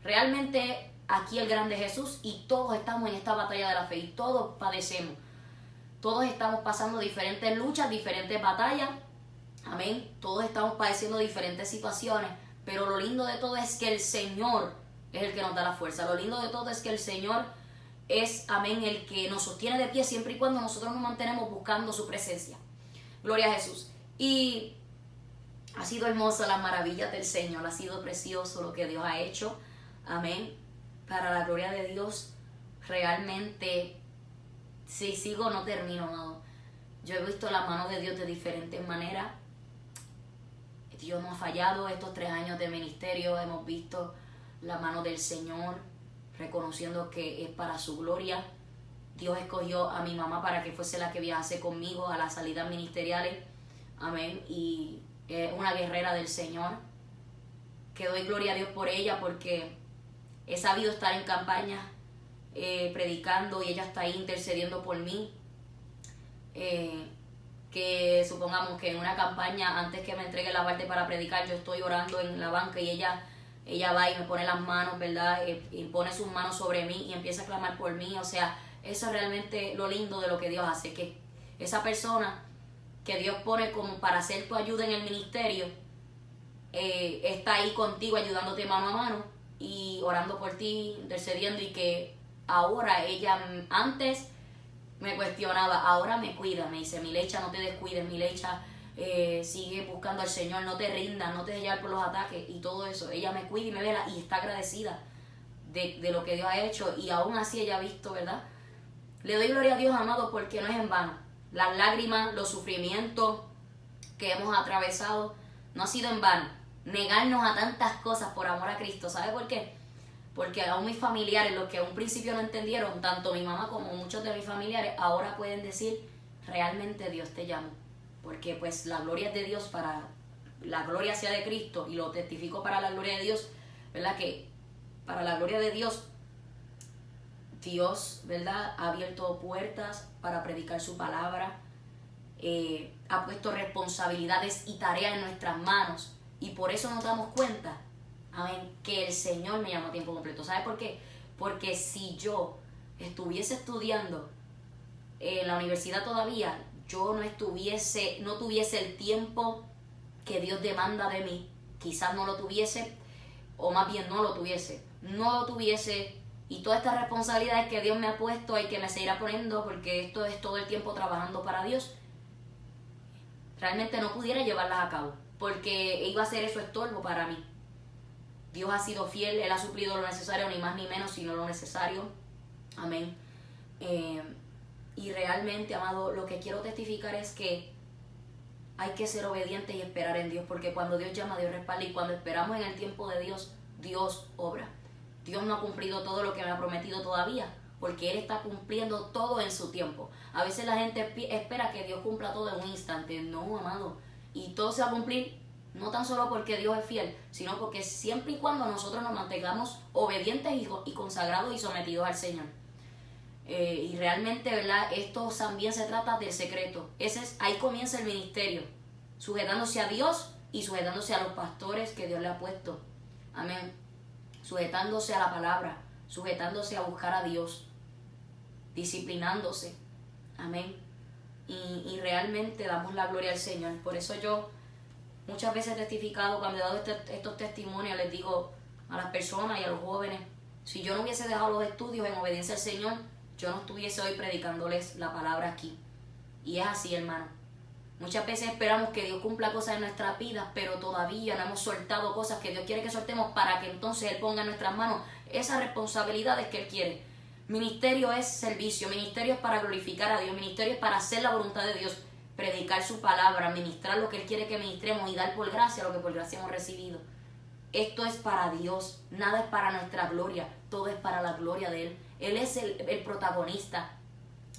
Speaker 1: Realmente aquí el grande Jesús, y todos estamos en esta batalla de la fe y todos padecemos. Todos estamos pasando diferentes luchas, diferentes batallas, amén. Todos estamos padeciendo diferentes situaciones, pero lo lindo de todo es que el Señor es el que nos da la fuerza. Lo lindo de todo es que el Señor es, amén, el que nos sostiene de pie siempre y cuando nosotros nos mantenemos buscando su presencia. Gloria a Jesús. Y ha sido hermoso las maravillas del Señor, ha sido precioso lo que Dios ha hecho, amén. Para la gloria de Dios, realmente, si sigo no termino, no. Yo he visto la mano de Dios de diferentes maneras. Dios no ha fallado estos 3 años de ministerio, hemos visto la mano del Señor, reconociendo que es para su gloria. Dios escogió a mi mamá para que fuese la que viajase conmigo a las salidas ministeriales, amén, y es una guerrera del Señor, que doy gloria a Dios por ella, porque he sabido estar en campaña predicando, y ella está ahí intercediendo por mí. Que supongamos que en una campaña, antes que me entregue la parte para predicar, yo estoy orando en la banca y ella va y me pone las manos, ¿verdad? Y pone sus manos sobre mí y empieza a clamar por mí. O sea, eso es realmente lo lindo de lo que Dios hace, que esa persona que Dios pone como para hacer tu ayuda en el ministerio, está ahí contigo ayudándote mano a mano y orando por ti, intercediendo, y que ahora ella antes me cuestionaba, ahora me cuida, me dice, Milecha, no te descuides, Milecha, sigue buscando al Señor, no te rindas, no te dejes llevar por los ataques y todo eso. Ella me cuida y me vela y está agradecida de lo que Dios ha hecho, y aún así ella ha visto, ¿verdad? Le doy gloria a Dios, amado, porque no es en vano. Las lágrimas, los sufrimientos que hemos atravesado, no ha sido en vano. Negarnos a tantas cosas por amor a Cristo. ¿Sabe por qué? Porque aún mis familiares, los que a un principio no entendieron, tanto mi mamá como muchos de mis familiares, ahora pueden decir, realmente Dios te llamó. Porque pues la gloria es de Dios, para la gloria sea de Cristo, y lo testifico para la gloria de Dios, ¿verdad? Que para la gloria de Dios, Dios, ¿verdad?, ha abierto puertas para predicar su palabra, ha puesto responsabilidades y tareas en nuestras manos, y por eso nos damos cuenta, amén, que el Señor me llamó a tiempo completo. ¿Sabe por qué? Porque si yo estuviese estudiando en la universidad todavía, yo no tuviese el tiempo que Dios demanda de mí, quizás no lo tuviese, o más bien no lo tuviese, y todas estas responsabilidades que Dios me ha puesto y que me seguirá poniendo, porque esto es todo el tiempo trabajando para Dios, realmente no pudiera llevarlas a cabo, porque iba a ser eso estorbo para mí. Dios ha sido fiel, Él ha suplido lo necesario, ni más ni menos, sino lo necesario. Amén. Y realmente, amado, lo que quiero testificar es que hay que ser obedientes y esperar en Dios, porque cuando Dios llama, Dios respalda, y cuando esperamos en el tiempo de Dios, Dios obra. Dios no ha cumplido todo lo que me ha prometido todavía, porque Él está cumpliendo todo en su tiempo. A veces la gente espera que Dios cumpla todo en un instante. No, amado. Y todo se va a cumplir no tan solo porque Dios es fiel, sino porque siempre y cuando nosotros nos mantengamos obedientes y consagrados y sometidos al Señor. Y realmente, ¿verdad?, esto también se trata del secreto. Ahí comienza el ministerio, sujetándose a Dios y sujetándose a los pastores que Dios le ha puesto. Amén. Sujetándose a la palabra, sujetándose a buscar a Dios, disciplinándose. Amén. Y realmente damos la gloria al Señor. Por eso yo muchas veces he testificado, cuando he dado estos testimonios, les digo a las personas y a los jóvenes, si yo no hubiese dejado los estudios en obediencia al Señor, yo no estuviese hoy predicándoles la palabra aquí. Y es así, hermano. Muchas veces esperamos que Dios cumpla cosas en nuestras vidas, pero todavía no hemos soltado cosas que Dios quiere que soltemos, para que entonces Él ponga en nuestras manos esas responsabilidades que Él quiere. Ministerio es servicio, ministerio es para glorificar a Dios, ministerio es para hacer la voluntad de Dios, predicar su palabra, ministrar lo que Él quiere que ministremos y dar por gracia lo que por gracia hemos recibido. Esto es para Dios, nada es para nuestra gloria, todo es para la gloria de Él. Él es el protagonista,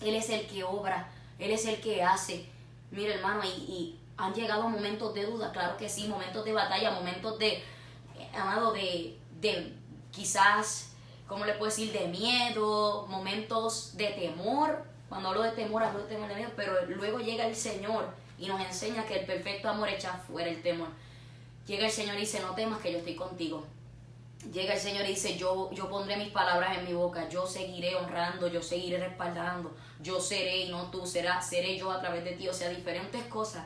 Speaker 1: Él es el que obra, Él es el que hace. Mira, hermano, y han llegado momentos de duda, claro que sí, momentos de batalla, momentos amado, de quizás, ¿cómo le puedo decir?, de miedo, momentos de temor. Cuando hablo de temor de miedo, pero luego llega el Señor y nos enseña que el perfecto amor echa fuera el temor. Llega el Señor y dice, no temas, que yo estoy contigo. Llega el Señor y dice, yo pondré mis palabras en mi boca, yo seguiré honrando, yo seguiré respaldando, yo seré y no tú, seré yo a través de ti. O sea, diferentes cosas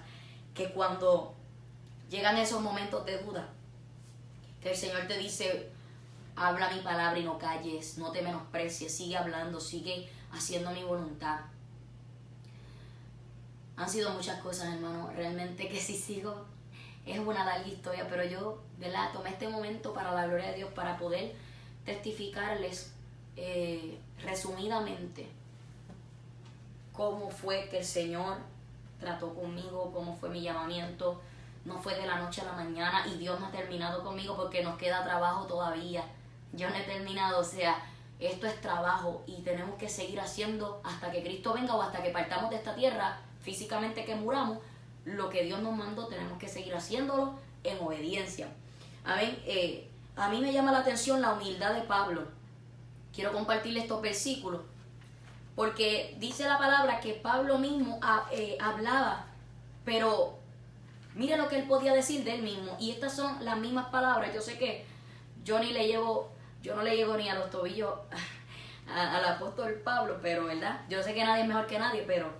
Speaker 1: que cuando llegan esos momentos de duda, que el Señor te dice, habla mi palabra y no calles, no te menosprecies, sigue hablando, sigue haciendo mi voluntad. Han sido muchas cosas, hermano, realmente que si sigo es una larga historia, pero yo, ¿verdad?, tomé este momento para la gloria de Dios, para poder testificarles resumidamente cómo fue que el Señor trató conmigo, cómo fue mi llamamiento. No fue de la noche a la mañana, y Dios no ha terminado conmigo, porque nos queda trabajo todavía. Yo no he terminado, o sea, esto es trabajo y tenemos que seguir haciendo hasta que Cristo venga, o hasta que partamos de esta tierra, físicamente que muramos. Lo que Dios nos mandó tenemos que seguir haciéndolo en obediencia. Amén. A mí me llama la atención la humildad de Pablo. Quiero compartirle estos versículos, porque dice la palabra que Pablo mismo hablaba, pero mire lo que él podía decir de él mismo, y estas son las mismas palabras. Yo sé que yo no le llego ni a los tobillos al apóstol Pablo, pero ¿verdad? Yo sé que nadie es mejor que nadie, pero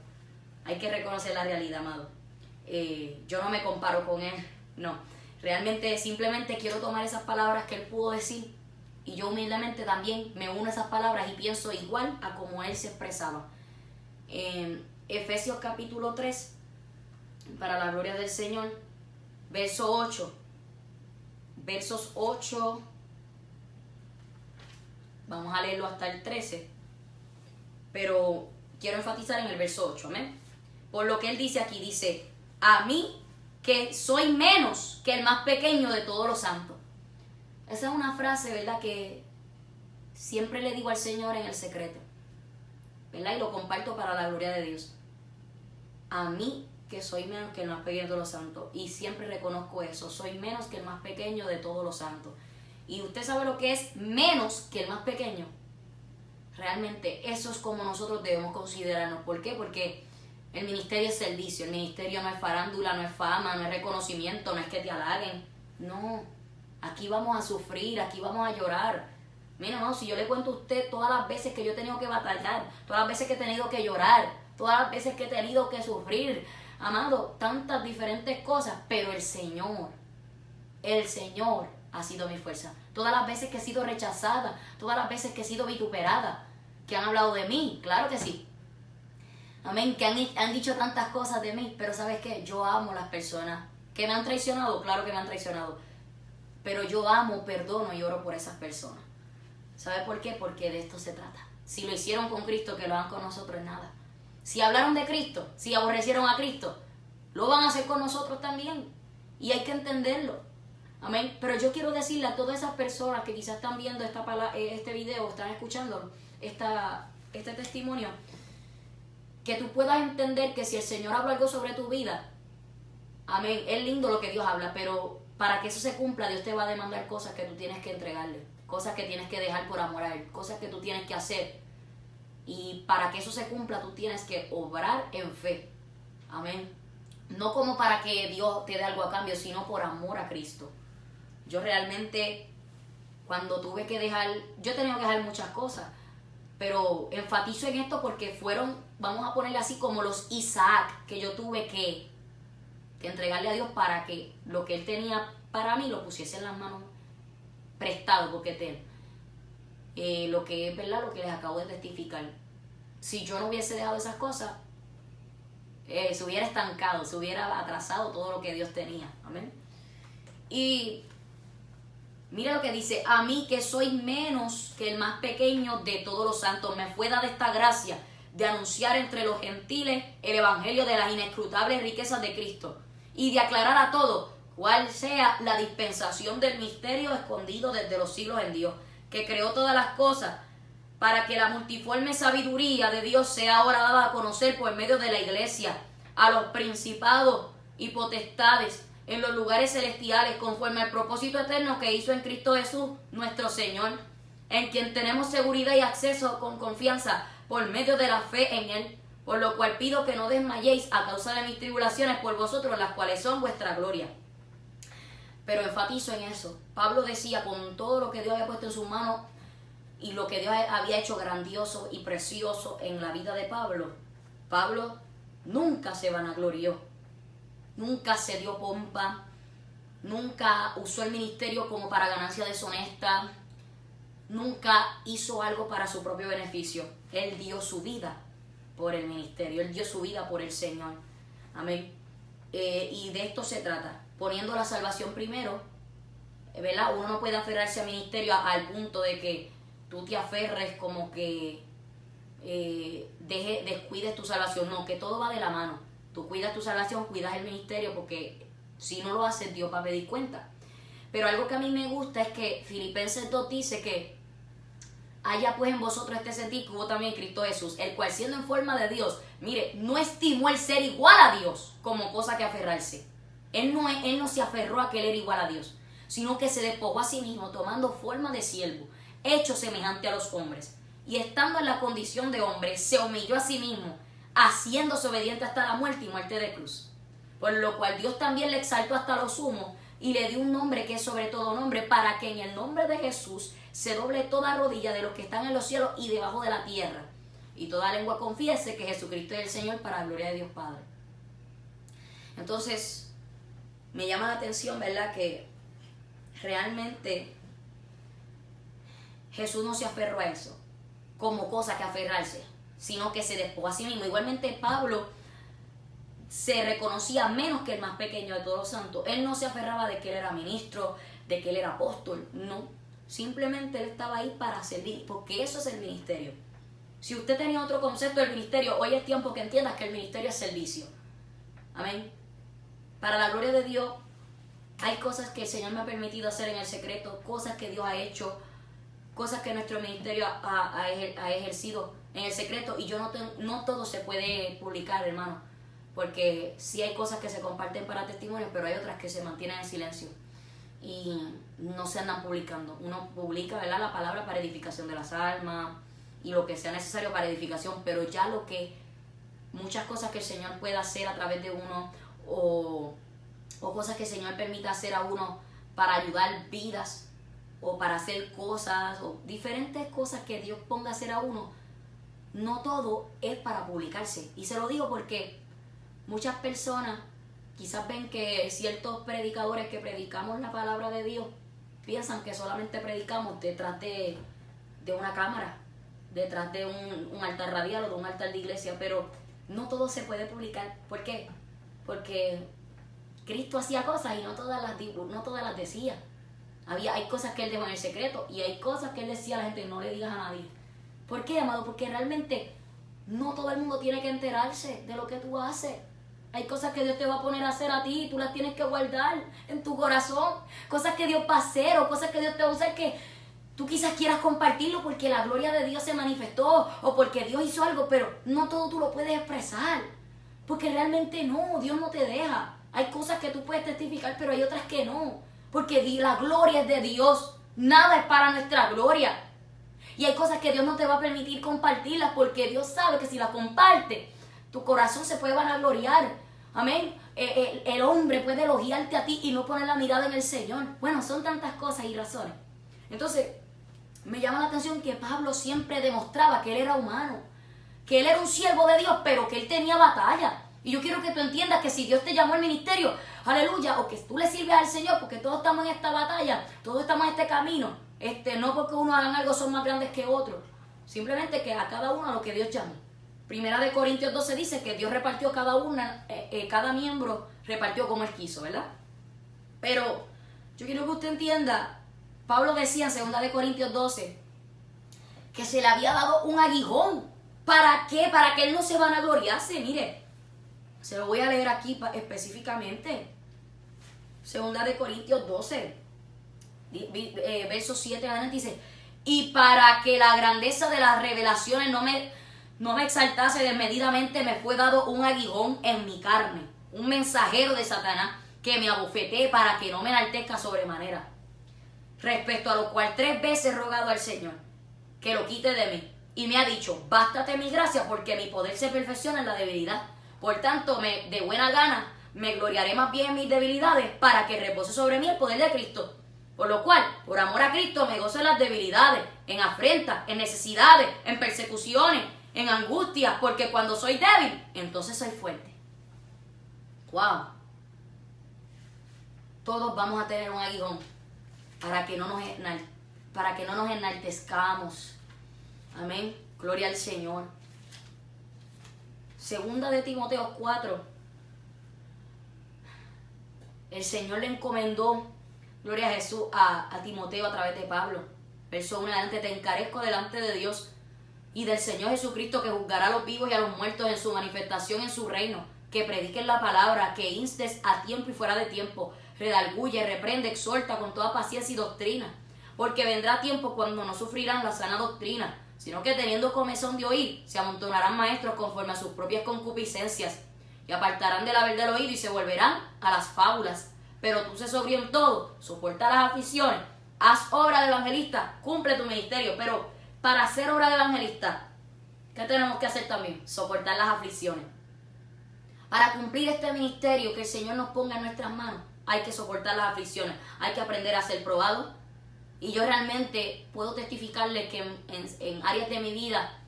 Speaker 1: hay que reconocer la realidad, amado. Yo no me comparo con él, no. Realmente simplemente quiero tomar esas palabras que él pudo decir, y yo humildemente también me uno a esas palabras y pienso igual a como él se expresaba. Efesios capítulo 3, para la gloria del Señor, verso 8. Versos 8, vamos a leerlo hasta el 13, pero quiero enfatizar en el verso 8, amén. Por lo que él dice aquí, dice, a mí que soy menos que el más pequeño de todos los santos. Esa es una frase, ¿verdad?, que siempre le digo al Señor en el secreto, ¿verdad? Y lo comparto para la gloria de Dios. A mí que soy menos que el más pequeño de los santos. Y siempre reconozco eso. Soy menos que el más pequeño de todos los santos. Y usted sabe lo que es menos que el más pequeño. Realmente eso es como nosotros debemos considerarnos. ¿Por qué? Porque el ministerio es servicio. El ministerio no es farándula, no es fama, no es reconocimiento, no es que te halaguen. No. Aquí vamos a sufrir, aquí vamos a llorar. Mira, no, si yo le cuento a usted todas las veces que yo he tenido que batallar, todas las veces que he tenido que llorar, todas las veces que he tenido que sufrir, amado, tantas diferentes cosas, pero el Señor ha sido mi fuerza. Todas las veces que he sido rechazada, todas las veces que he sido vituperada, que han hablado de mí, claro que sí. Amén, que han dicho tantas cosas de mí, pero ¿sabes qué? Yo amo a las personas que me han traicionado, claro que me han traicionado, pero yo amo, perdono y oro por esas personas. ¿Sabe por qué? Porque de esto se trata. Si lo hicieron con Cristo, que lo hagan con nosotros es nada. Si hablaron de Cristo, si aborrecieron a Cristo, lo van a hacer con nosotros también. Y hay que entenderlo. Amén. Pero yo quiero decirle a todas esas personas que quizás están viendo este video, están escuchando este testimonio, que tú puedas entender que si el Señor habla algo sobre tu vida, amén, es lindo lo que Dios habla, pero para que eso se cumpla, Dios te va a demandar cosas que tú tienes que entregarle, cosas que tienes que dejar por amor a Él, cosas que tú tienes que hacer. Y para que eso se cumpla, tú tienes que obrar en fe. Amén. No como para que Dios te dé algo a cambio, sino por amor a Cristo. Yo realmente, cuando tuve que dejar, yo he tenido que dejar muchas cosas, pero enfatizo en esto porque fueron, vamos a ponerle así, como los Isaac que yo tuve que entregarle a Dios para que lo que Él tenía para mí lo pusiese en las manos prestado, porque lo que es verdad, lo que les acabo de testificar. Si yo no hubiese dejado esas cosas, se hubiera estancado, se hubiera atrasado todo lo que Dios tenía. Amén. Y mira lo que dice, a mí que soy menos que el más pequeño de todos los santos, me fue dada esta gracia de anunciar entre los gentiles el evangelio de las inescrutables riquezas de Cristo y de aclarar a todos cuál sea la dispensación del misterio escondido desde los siglos en Dios, que creó todas las cosas, para que la multiforme sabiduría de Dios sea ahora dada a conocer por medio de la iglesia a los principados y potestades en los lugares celestiales, conforme al propósito eterno que hizo en Cristo Jesús, nuestro Señor, en quien tenemos seguridad y acceso con confianza por medio de la fe en Él, por lo cual pido que no desmayéis a causa de mis tribulaciones por vosotros, las cuales son vuestra gloria. Pero enfatizo en eso. Pablo decía, con todo lo que Dios había puesto en sus manos y lo que Dios había hecho grandioso y precioso en la vida de Pablo, Pablo nunca se vanaglorió, nunca se dio pompa, nunca usó el ministerio como para ganancia deshonesta, nunca hizo algo para su propio beneficio. Él dio su vida por el ministerio, Él dio su vida por el Señor. Amén. Y de esto se trata, poniendo la salvación primero, ¿verdad? Uno no puede aferrarse al ministerio al punto de que tú te aferres como que descuides tu salvación. No, que todo va de la mano. Tú cuidas tu salvación, cuidas el ministerio, porque si no lo haces, Dios va a pedir cuenta. Pero algo que a mí me gusta es que Filipenses 2 dice que haya pues en vosotros este sentir que hubo también en Cristo Jesús, el cual siendo en forma de Dios, mire, no estimó el ser igual a Dios como cosa que aferrarse. Él no se aferró a que él era igual a Dios, sino que se despojó a sí mismo, tomando forma de siervo, hecho semejante a los hombres. Y estando en la condición de hombre, se humilló a sí mismo, haciéndose obediente hasta la muerte y muerte de cruz. Por lo cual Dios también le exaltó hasta lo sumo y le dio un nombre que es sobre todo nombre, para que en el nombre de Jesús se doble toda rodilla de los que están en los cielos y debajo de la tierra, y toda lengua confiese que Jesucristo es el Señor, para la gloria de Dios Padre. Entonces, me llama la atención, ¿verdad?, que realmente Jesús no se aferró a eso como cosa que aferrarse, sino que se despojó a sí mismo. Igualmente Pablo se reconocía menos que el más pequeño de todos los santos. Él no se aferraba de que él era ministro, de que él era apóstol, no. Simplemente él estaba ahí para servir, porque eso es el ministerio. Si usted tenía otro concepto del ministerio, hoy es tiempo que entiendas que el ministerio es servicio. Amén. Para la gloria de Dios, hay cosas que el Señor me ha permitido hacer en el secreto, cosas que Dios ha hecho, cosas que nuestro ministerio ha ejercido en el secreto, y no todo se puede publicar, hermano, porque sí hay cosas que se comparten para testimonios, pero hay otras que se mantienen en silencio y no se andan publicando. Uno publica, ¿verdad?, la palabra para edificación de las almas y lo que sea necesario para edificación, pero ya muchas cosas que el Señor pueda hacer a través de uno, o cosas que el Señor permita hacer a uno para ayudar vidas, o para hacer cosas, o diferentes cosas que Dios ponga a hacer a uno, no todo es para publicarse. Y se lo digo porque muchas personas quizás ven que ciertos predicadores que predicamos la palabra de Dios piensan que solamente predicamos detrás de una cámara, detrás de un altar radial o de un altar de iglesia, pero no todo se puede publicar. ¿Por qué? Porque Cristo hacía cosas y no todas las decía. Hay cosas que Él dejó en el secreto, y hay cosas que Él decía a la gente: no le digas a nadie. ¿Por qué, amado? Porque realmente no todo el mundo tiene que enterarse de lo que tú haces. Hay cosas que Dios te va a poner a hacer a ti y tú las tienes que guardar en tu corazón. Cosas que Dios va a hacer, o cosas que Dios te va a usar que tú quizás quieras compartirlo porque la gloria de Dios se manifestó o porque Dios hizo algo, pero no todo tú lo puedes expresar. Porque realmente no, Dios no te deja. Hay cosas que tú puedes testificar, pero hay otras que no. Porque la gloria es de Dios. Nada es para nuestra gloria. Y hay cosas que Dios no te va a permitir compartirlas, porque Dios sabe que si las compartes, tu corazón se puede vanagloriar. Amén. El hombre puede elogiarte a ti y no poner la mirada en el Señor. Bueno, son tantas cosas y razones. Entonces, me llama la atención que Pablo siempre demostraba que él era humano, que él era un siervo de Dios, pero que él tenía batalla. Y yo quiero que tú entiendas que si Dios te llamó al ministerio, aleluya, o que tú le sirves al Señor, porque todos estamos en esta batalla, todos estamos en este camino, no porque uno hagan algo son más grandes que otros, simplemente que a cada uno a lo que Dios llamó. Primera de Corintios 12 dice que Dios repartió cada miembro repartió como Él quiso, ¿verdad? Pero yo quiero que usted entienda, Pablo decía en segunda de Corintios 12 que se le había dado un aguijón. ¿Para qué? Para que Él no se vanagloriase. Mire, se lo voy a leer aquí específicamente. Segunda de Corintios 12, versos 7 adelante dice: y para que la grandeza de las revelaciones no me exaltase desmedidamente, me fue dado un aguijón en mi carne, un mensajero de Satanás que me abofetee para que no me enaltezca sobremanera. Respecto a lo cual 3 veces he rogado al Señor que lo quite de mí, y me ha dicho: bástate mi gracia, porque mi poder se perfecciona en la debilidad. Por tanto, de buena gana me gloriaré más bien en mis debilidades, para que repose sobre mí el poder de Cristo. Por lo cual, por amor a Cristo, me gozo en las debilidades, en afrentas, en necesidades, en persecuciones, en angustias, porque cuando soy débil, entonces soy fuerte. ¡Wow! Todos vamos a tener un aguijón para que no nos enaltezcamos. Amén. Gloria al Señor. Segunda de Timoteo 4. El Señor le encomendó, gloria a Jesús, a Timoteo a través de Pablo. Verso 1 adelante: te encarezco delante de Dios y del Señor Jesucristo, que juzgará a los vivos y a los muertos en su manifestación en su reino, que prediques la palabra, que instes a tiempo y fuera de tiempo, redarguye, reprende, exhorta con toda paciencia y doctrina, porque vendrá tiempo cuando no sufrirán la sana doctrina, sino que teniendo comezón de oír, se amontonarán maestros conforme a sus propias concupiscencias, y apartarán de la verdad el oído y se volverán a las fábulas. Pero tú sé sobrio en todo, soporta las aflicciones, haz obra de evangelista, cumple tu ministerio. Pero para hacer obra de evangelista, ¿qué tenemos que hacer también? Soportar las aflicciones. Para cumplir este ministerio que el Señor nos ponga en nuestras manos, hay que soportar las aflicciones, hay que aprender a ser probado. Y yo realmente puedo testificarles que en áreas de mi vida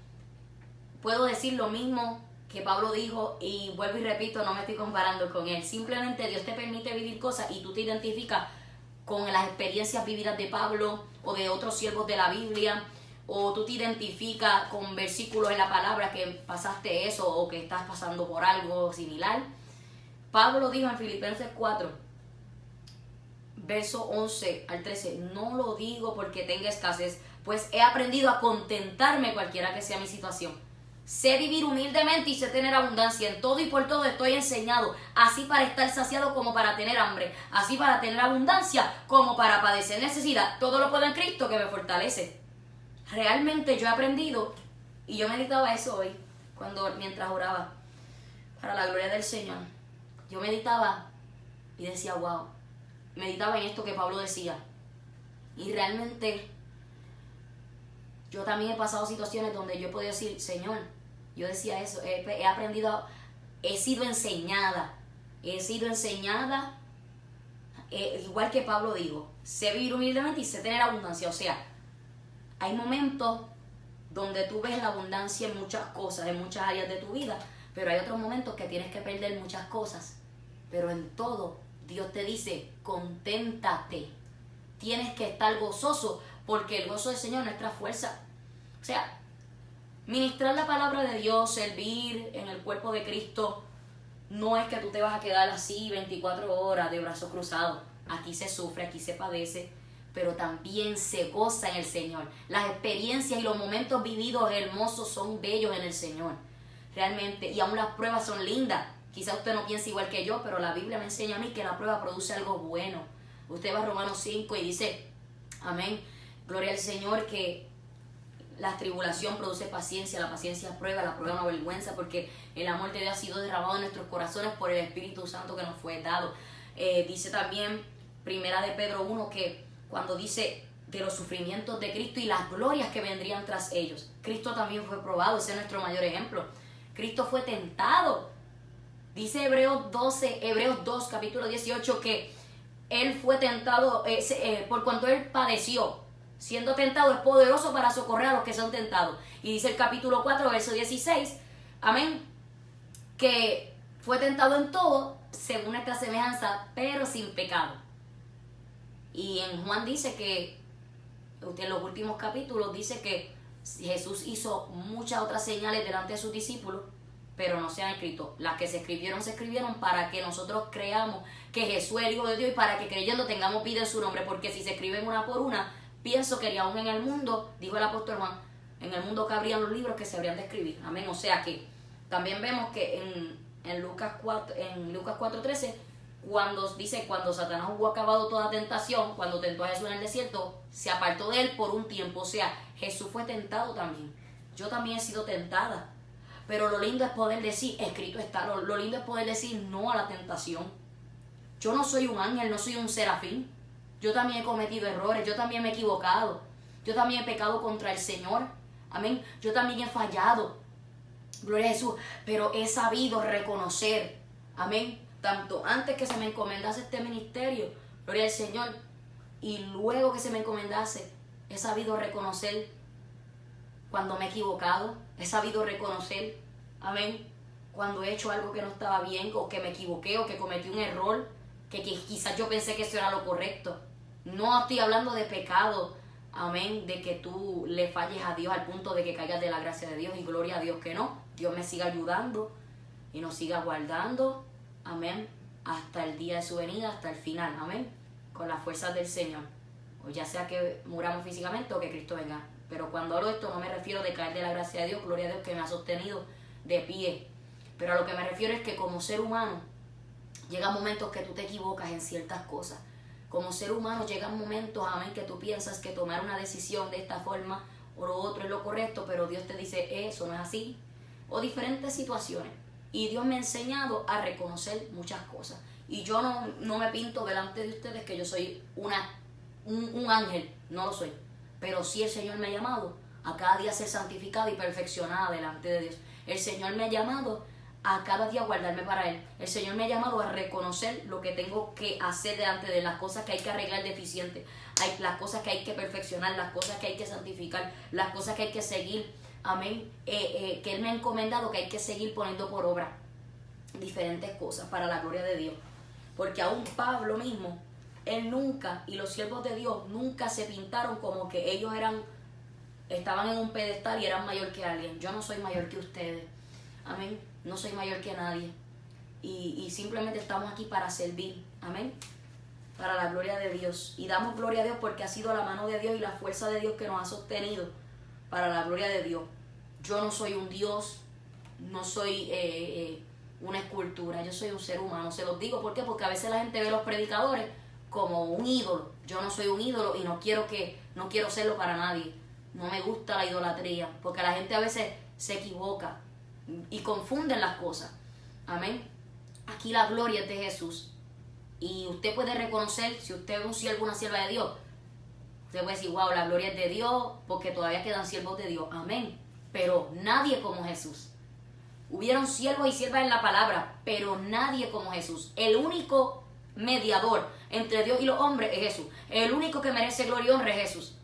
Speaker 1: puedo decir lo mismo que Pablo dijo, y vuelvo y repito, no me estoy comparando con él. Simplemente Dios te permite vivir cosas y tú te identificas con las experiencias vividas de Pablo o de otros siervos de la Biblia o tú te identificas con versículos en la palabra que pasaste eso o que estás pasando por algo similar. Pablo dijo en Filipenses 4, verso 11 al 13, no lo digo porque tenga escasez, pues he aprendido a contentarme cualquiera que sea mi situación. Sé vivir humildemente y sé tener abundancia. En todo y por todo estoy enseñado, así para estar saciado como para tener hambre, así para tener abundancia como para padecer necesidad. Todo lo puedo en Cristo que me fortalece. Realmente yo he aprendido, y yo meditaba eso hoy, mientras oraba, para la gloria del Señor. Yo meditaba y decía, wow, meditaba en esto que Pablo decía. Y realmente yo también he pasado situaciones donde yo he podido decir, Señor, yo decía eso, he aprendido, he sido enseñada, igual que Pablo dijo, sé vivir humildemente y sé tener abundancia. O sea, hay momentos donde tú ves la abundancia en muchas cosas, en muchas áreas de tu vida, pero hay otros momentos que tienes que perder muchas cosas. Pero en todo, Dios te dice, conténtate. Tienes que estar gozoso, porque el gozo del Señor es nuestra fuerza. O sea, ministrar la palabra de Dios, servir en el cuerpo de Cristo, no es que tú te vas a quedar así 24 horas de brazos cruzados. Aquí se sufre, aquí se padece, pero también se goza en el Señor. Las experiencias y los momentos vividos hermosos son bellos en el Señor, realmente. Y aún las pruebas son lindas. Quizá usted no piense igual que yo, pero la Biblia me enseña a mí que la prueba produce algo bueno. Usted va a Romanos 5 y dice, amén, gloria al Señor, que la tribulación produce paciencia, la paciencia prueba, la prueba no vergüenza, porque el amor de Dios ha sido derramado en nuestros corazones por el Espíritu Santo que nos fue dado. Dice también Primera de Pedro 1 que cuando dice de los sufrimientos de Cristo y las glorias que vendrían tras ellos, Cristo también fue probado. Ese es nuestro mayor ejemplo. Cristo fue tentado. Dice Hebreos 2 capítulo 18 que Él fue tentado por cuanto Él padeció. Siendo tentado es poderoso para socorrer a los que son tentados. Y dice el capítulo 4, verso 16, amén, que fue tentado en todo, según nuestra semejanza, pero sin pecado. Y en Juan dice que, en los últimos capítulos, dice que Jesús hizo muchas otras señales delante de sus discípulos, pero no se han escrito. Las que se escribieron para que nosotros creamos que Jesús es el Hijo de Dios y para que creyendo tengamos vida en su nombre, porque si se escriben una por una, pienso que aún en el mundo, dijo el apóstol Juan, en el mundo cabrían los libros que se habrían de escribir. Amén. O sea que también vemos que en Lucas 4:13, cuando Satanás hubo acabado toda tentación, cuando tentó a Jesús en el desierto, se apartó de él por un tiempo. O sea, Jesús fue tentado también. Yo también he sido tentada. Pero lo lindo es poder decir, escrito está, lo lindo es poder decir no a la tentación. Yo no soy un ángel, no soy un serafín. Yo también he cometido errores, yo también me he equivocado, yo también he pecado contra el Señor, amén, yo también he fallado, gloria a Jesús, pero he sabido reconocer, amén, tanto antes que se me encomendase este ministerio, gloria al Señor, y luego que se me encomendase, he sabido reconocer cuando me he equivocado, he sabido reconocer, amén, cuando he hecho algo que no estaba bien, o que me equivoqué, o que cometí un error, que quizás yo pensé que eso era lo correcto. No estoy hablando de pecado, amén, de que tú le falles a Dios al punto de que caigas de la gracia de Dios, y gloria a Dios que no. Dios me siga ayudando y nos siga guardando, amén, hasta el día de su venida, hasta el final, amén, con las fuerzas del Señor. O ya sea que muramos físicamente o que Cristo venga. Pero cuando hablo de esto no me refiero de caer de la gracia de Dios, gloria a Dios que me ha sostenido de pie. Pero a lo que me refiero es que como ser humano llegan momentos que tú te equivocas en ciertas cosas. Como ser humano llegan momentos, amén, que tú piensas que tomar una decisión de esta forma o lo otro es lo correcto, pero Dios te dice, eso no es así. O diferentes situaciones. Y Dios me ha enseñado a reconocer muchas cosas. Y yo no me pinto delante de ustedes que yo soy un ángel, no lo soy. Pero sí el Señor me ha llamado a cada día ser santificada y perfeccionada delante de Dios. El Señor me ha llamado a cada día guardarme para Él. El Señor me ha llamado a reconocer lo que tengo que hacer delante de Él, las cosas que hay que arreglar deficientes, las cosas que hay que perfeccionar, las cosas que hay que santificar, las cosas que hay que seguir, amén, que Él me ha encomendado, que hay que seguir poniendo por obra diferentes cosas para la gloria de Dios. Porque aún Pablo mismo, él nunca, y los siervos de Dios nunca se pintaron como que ellos eran estaban en un pedestal y eran mayor que alguien. Yo no soy mayor que ustedes. Amén. No soy mayor que nadie. Y simplemente estamos aquí para servir. Amén. Para la gloria de Dios. Y damos gloria a Dios porque ha sido la mano de Dios y la fuerza de Dios que nos ha sostenido para la gloria de Dios. Yo no soy un Dios, no soy una escultura, yo soy un ser humano. Se los digo, ¿por qué? Porque a veces la gente ve a los predicadores como un ídolo. Yo no soy un ídolo y no quiero serlo para nadie. No me gusta la idolatría, porque la gente a veces se equivoca y confunden las cosas. Amén. Aquí la gloria es de Jesús. Y usted puede reconocer, si usted es un siervo, una sierva de Dios, usted puede decir, wow, la gloria es de Dios, porque todavía quedan siervos de Dios. Amén. Pero nadie como Jesús. Hubieron siervos y siervas en la palabra, pero nadie como Jesús. El único mediador entre Dios y los hombres es Jesús. El único que merece gloria y honra es Jesús.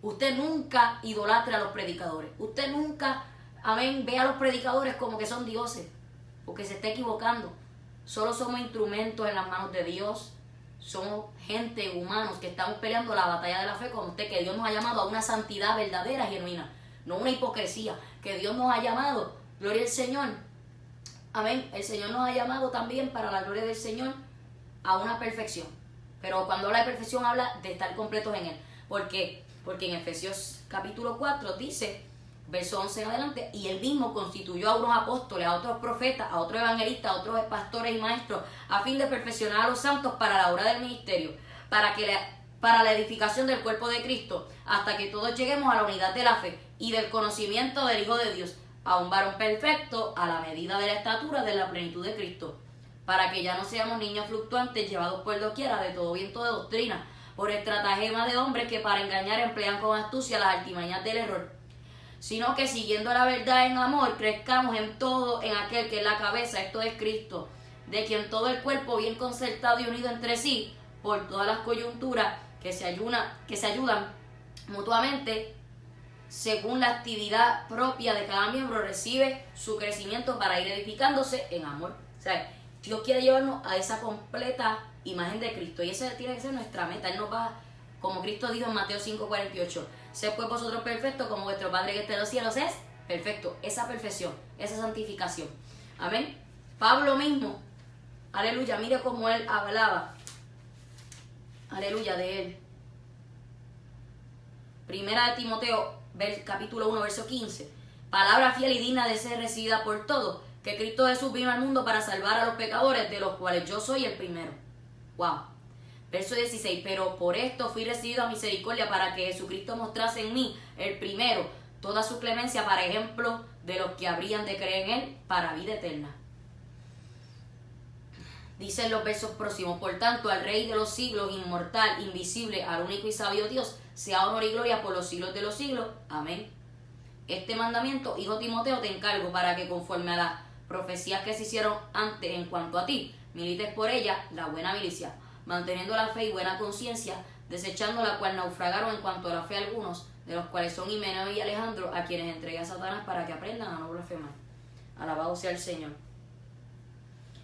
Speaker 1: Usted nunca idolatre a los predicadores. Usted nunca, amén, ve a los predicadores como que son dioses, porque se está equivocando. Solo somos instrumentos en las manos de Dios. Somos gente, humanos, que estamos peleando la batalla de la fe con usted, que Dios nos ha llamado a una santidad verdadera, genuina, no una hipocresía, que Dios nos ha llamado, gloria al Señor, amén, el Señor nos ha llamado también para la gloria del Señor a una perfección, pero cuando habla de perfección habla de estar completos en Él. ¿Por qué? Porque en Efesios capítulo 4 dice, verso 11 en adelante, y Él mismo constituyó a unos apóstoles, a otros profetas, a otros evangelistas, a otros pastores y maestros, a fin de perfeccionar a los santos para la obra del ministerio, para la edificación del cuerpo de Cristo, hasta que todos lleguemos a la unidad de la fe y del conocimiento del Hijo de Dios, a un varón perfecto, a la medida de la estatura de la plenitud de Cristo, para que ya no seamos niños fluctuantes, llevados por doquiera de todo viento de doctrina, por estratagema de hombres que para engañar emplean con astucia las artimañas del error, sino que siguiendo la verdad en amor, crezcamos en todo en aquel que es la cabeza, esto es Cristo, de quien todo el cuerpo bien concertado y unido entre sí, por todas las coyunturas que se ayudan mutuamente, según la actividad propia de cada miembro, recibe su crecimiento para ir edificándose en amor. O sea, Dios quiere llevarnos a esa completa imagen de Cristo, y esa tiene que ser nuestra meta. Él nos va, como Cristo dijo en Mateo 5:48, sed pues vosotros perfectos como vuestro Padre que está en los cielos es perfecto. Esa perfección, esa santificación. Amén. Pablo mismo, aleluya, mire cómo él hablaba, aleluya, de él. Primera de Timoteo, capítulo 1, verso 15. Palabra fiel y digna de ser recibida por todos, que Cristo Jesús vino al mundo para salvar a los pecadores, de los cuales yo soy el primero. Wow. Verso 16, pero por esto fui recibido a misericordia, para que Jesucristo mostrase en mí, el primero, toda su clemencia para ejemplo de los que habrían de creer en Él para vida eterna. Dicen los versos próximos, por tanto, al Rey de los siglos, inmortal, invisible, al único y sabio Dios, sea honor y gloria por los siglos de los siglos. Amén. Este mandamiento, hijo Timoteo, te encargo para que conforme a las profecías que se hicieron antes en cuanto a ti, milites por ella la buena milicia, manteniendo la fe y buena conciencia, desechando la cual naufragaron en cuanto a la fe algunos, de los cuales son Himeneo y Alejandro, a quienes entregué a Satanás para que aprendan a no blasfemar. Alabado sea el Señor.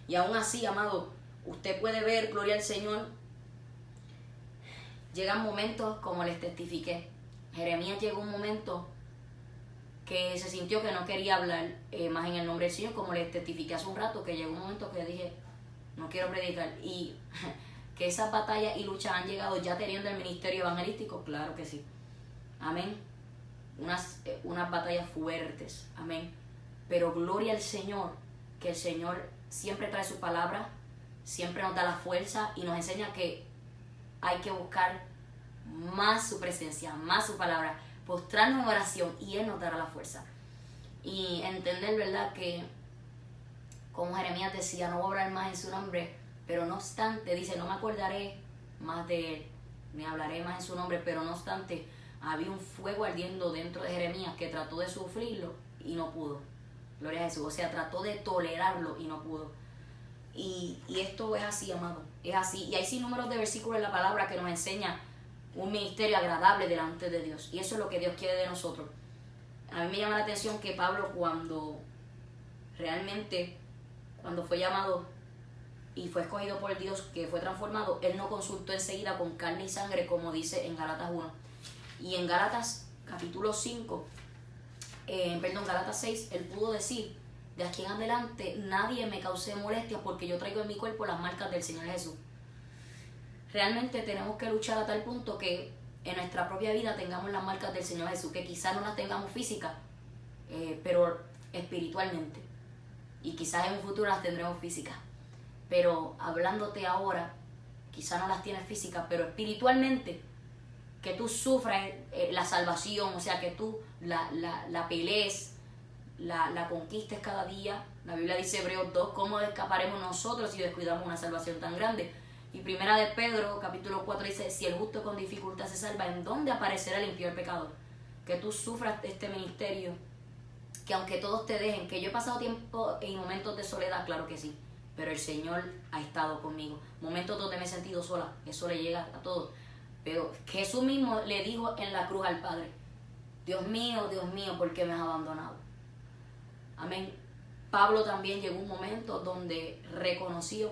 Speaker 1: Y aún así, amado, usted puede ver, gloria al Señor, llegan momentos como les testifiqué. Jeremías llegó un momento que se sintió que no quería hablar más en el nombre del Señor, como les testifiqué hace un rato, que llegó un momento que dije, no quiero predicar. Y que esas batallas y luchas han llegado ya teniendo el ministerio evangelístico, claro que sí. Amén. Unas batallas fuertes, amén. Pero gloria al Señor, que el Señor siempre trae su palabra, siempre nos da la fuerza y nos enseña que hay que buscar más su presencia, más su palabra, postrarnos en oración y Él nos dará la fuerza. Y entender, ¿verdad?, que como Jeremías decía, no voy a orar más en su nombre, pero no obstante, dice, no me acordaré más de Él, ni hablaré más en su nombre, pero no obstante, había un fuego ardiendo dentro de Jeremías que trató de sufrirlo y no pudo. Gloria a Jesús. O sea, trató de tolerarlo y no pudo. Y esto es así, amado. Es así. Y hay sinnúmeros de versículos en la palabra que nos enseña un ministerio agradable delante de Dios. Y eso es lo que Dios quiere de nosotros. A mí me llama la atención que Pablo, cuando fue llamado y fue escogido por Dios, que fue transformado, él no consultó enseguida con carne y sangre, como dice en Gálatas 1. Y en Gálatas capítulo 5, Gálatas 6, él pudo decir, de aquí en adelante nadie me cause molestias porque yo traigo en mi cuerpo las marcas del Señor Jesús. Realmente tenemos que luchar a tal punto que en nuestra propia vida tengamos las marcas del Señor Jesús, que quizás no las tengamos físicas, pero espiritualmente. Y quizás en un futuro las tendremos físicas. Pero hablándote ahora, quizás no las tienes físicas, pero espiritualmente, que tú sufras la salvación, o sea, que tú la pelees, la conquistes cada día. La Biblia dice, Hebreos 2, ¿cómo escaparemos nosotros si descuidamos una salvación tan grande? Y primera de Pedro, capítulo 4, dice, si el justo con dificultad se salva, ¿en dónde aparecerá el impío, el pecador? Que tú sufras este ministerio, que aunque todos te dejen, que yo he pasado tiempo en momentos de soledad, claro que sí, pero el Señor ha estado conmigo. Momentos donde me he sentido sola, eso le llega a todos. Pero Jesús mismo le dijo en la cruz al Padre, Dios mío, ¿por qué me has abandonado? Amén. Pablo también llegó un momento donde reconoció,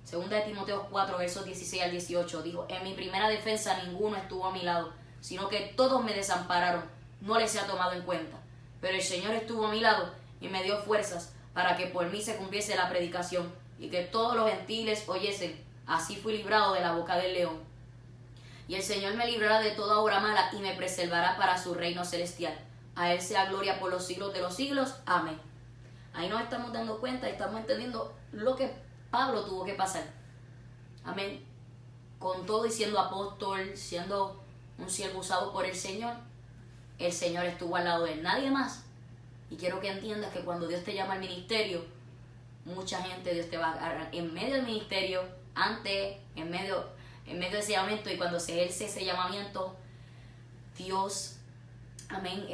Speaker 1: segunda de Timoteo 4, versos 16 al 18, dijo, en mi primera defensa ninguno estuvo a mi lado, sino que todos me desampararon, no les he tomado en cuenta. Pero el Señor estuvo a mi lado y me dio fuerzas para que por mí se cumpliese la predicación y que todos los gentiles oyesen. Así fui librado de la boca del león. Y el Señor me librará de toda obra mala y me preservará para su reino celestial. A Él sea gloria por los siglos de los siglos. Amén. Ahí nos estamos dando cuenta y estamos entendiendo lo que Pablo tuvo que pasar. Amén. Con todo y siendo apóstol, siendo un siervo usado por el Señor estuvo al lado de él, nadie más. Y quiero que entiendas que cuando Dios te llama al ministerio, mucha gente Dios te va a agarrar en medio del ministerio, antes, en medio de ese llamamiento, y cuando se ejerce ese llamamiento, Dios, amén,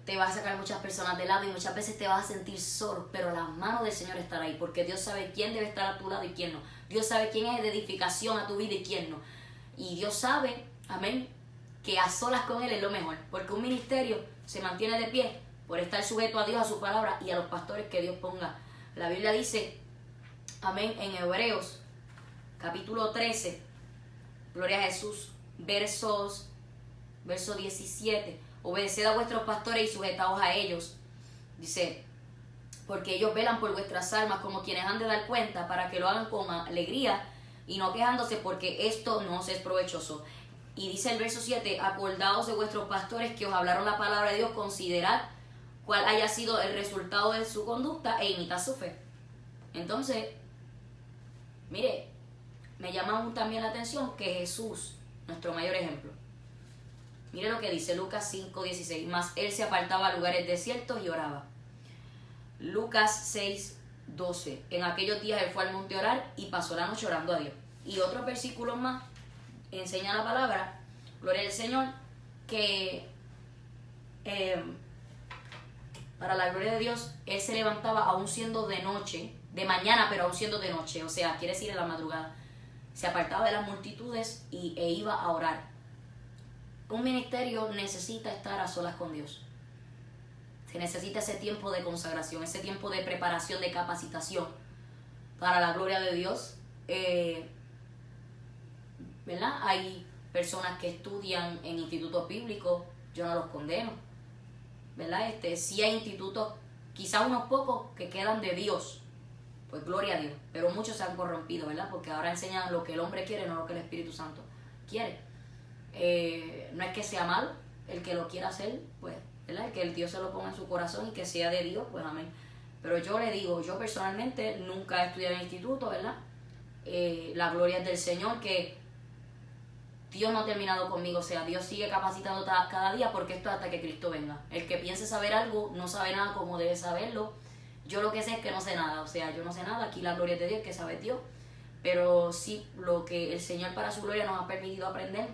Speaker 1: te va a sacar muchas personas de lado y muchas veces te vas a sentir solo, pero la mano del Señor estará ahí, porque Dios sabe quién debe estar a tu lado y quién no. Dios sabe quién es de edificación a tu vida y quién no. Y Dios sabe, amén, que a solas con Él es lo mejor, porque un ministerio se mantiene de pie por estar sujeto a Dios, a su palabra y a los pastores que Dios ponga. La Biblia dice, amén, en Hebreos, capítulo 13, gloria a Jesús, verso 17, obedeced a vuestros pastores y sujetaos a ellos. Dice, porque ellos velan por vuestras almas como quienes han de dar cuenta, para que lo hagan con alegría y no quejándose, porque esto no os es provechoso. Y dice el verso 7, acordaos de vuestros pastores que os hablaron la palabra de Dios, considerad cuál haya sido el resultado de su conducta e imitad su fe. Entonces, mire, me llama también la atención que Jesús, nuestro mayor ejemplo, mire lo que dice Lucas 5:16, mas él se apartaba a lugares desiertos y oraba. Lucas 6:12, en aquellos días él fue al monte a orar y pasó la noche orando a Dios. Y otros versículos más enseña la palabra, gloria al Señor, que para la gloria de Dios, él se levantaba aún siendo de noche, de mañana, pero aún siendo de noche, o sea, quiere decir en la madrugada. Se apartaba de las multitudes e iba a orar. Un ministerio necesita estar a solas con Dios. Se necesita ese tiempo de consagración, ese tiempo de preparación, de capacitación para la gloria de Dios. ¿Verdad? Hay personas que estudian en institutos bíblicos, yo no los condeno, ¿verdad? Sí hay institutos, quizás unos pocos que quedan de Dios, pues gloria a Dios, pero muchos se han corrompido, ¿verdad? Porque ahora enseñan lo que el hombre quiere, no lo que el Espíritu Santo quiere. No es que sea malo, el que lo quiera hacer, pues, ¿verdad? El que el Dios se lo ponga en su corazón y que sea de Dios, pues amén. Pero yo le digo, yo personalmente nunca he estudiado en instituto, ¿verdad? La gloria es del Señor, que Dios no ha terminado conmigo, o sea, Dios sigue capacitando cada día, porque esto es hasta que Cristo venga. El que piense saber algo no sabe nada como debe saberlo. Yo lo que sé es que no sé nada, o sea, yo no sé nada, aquí la gloria es de Dios, que sabe Dios. Pero sí, lo que el Señor para su gloria nos ha permitido aprender,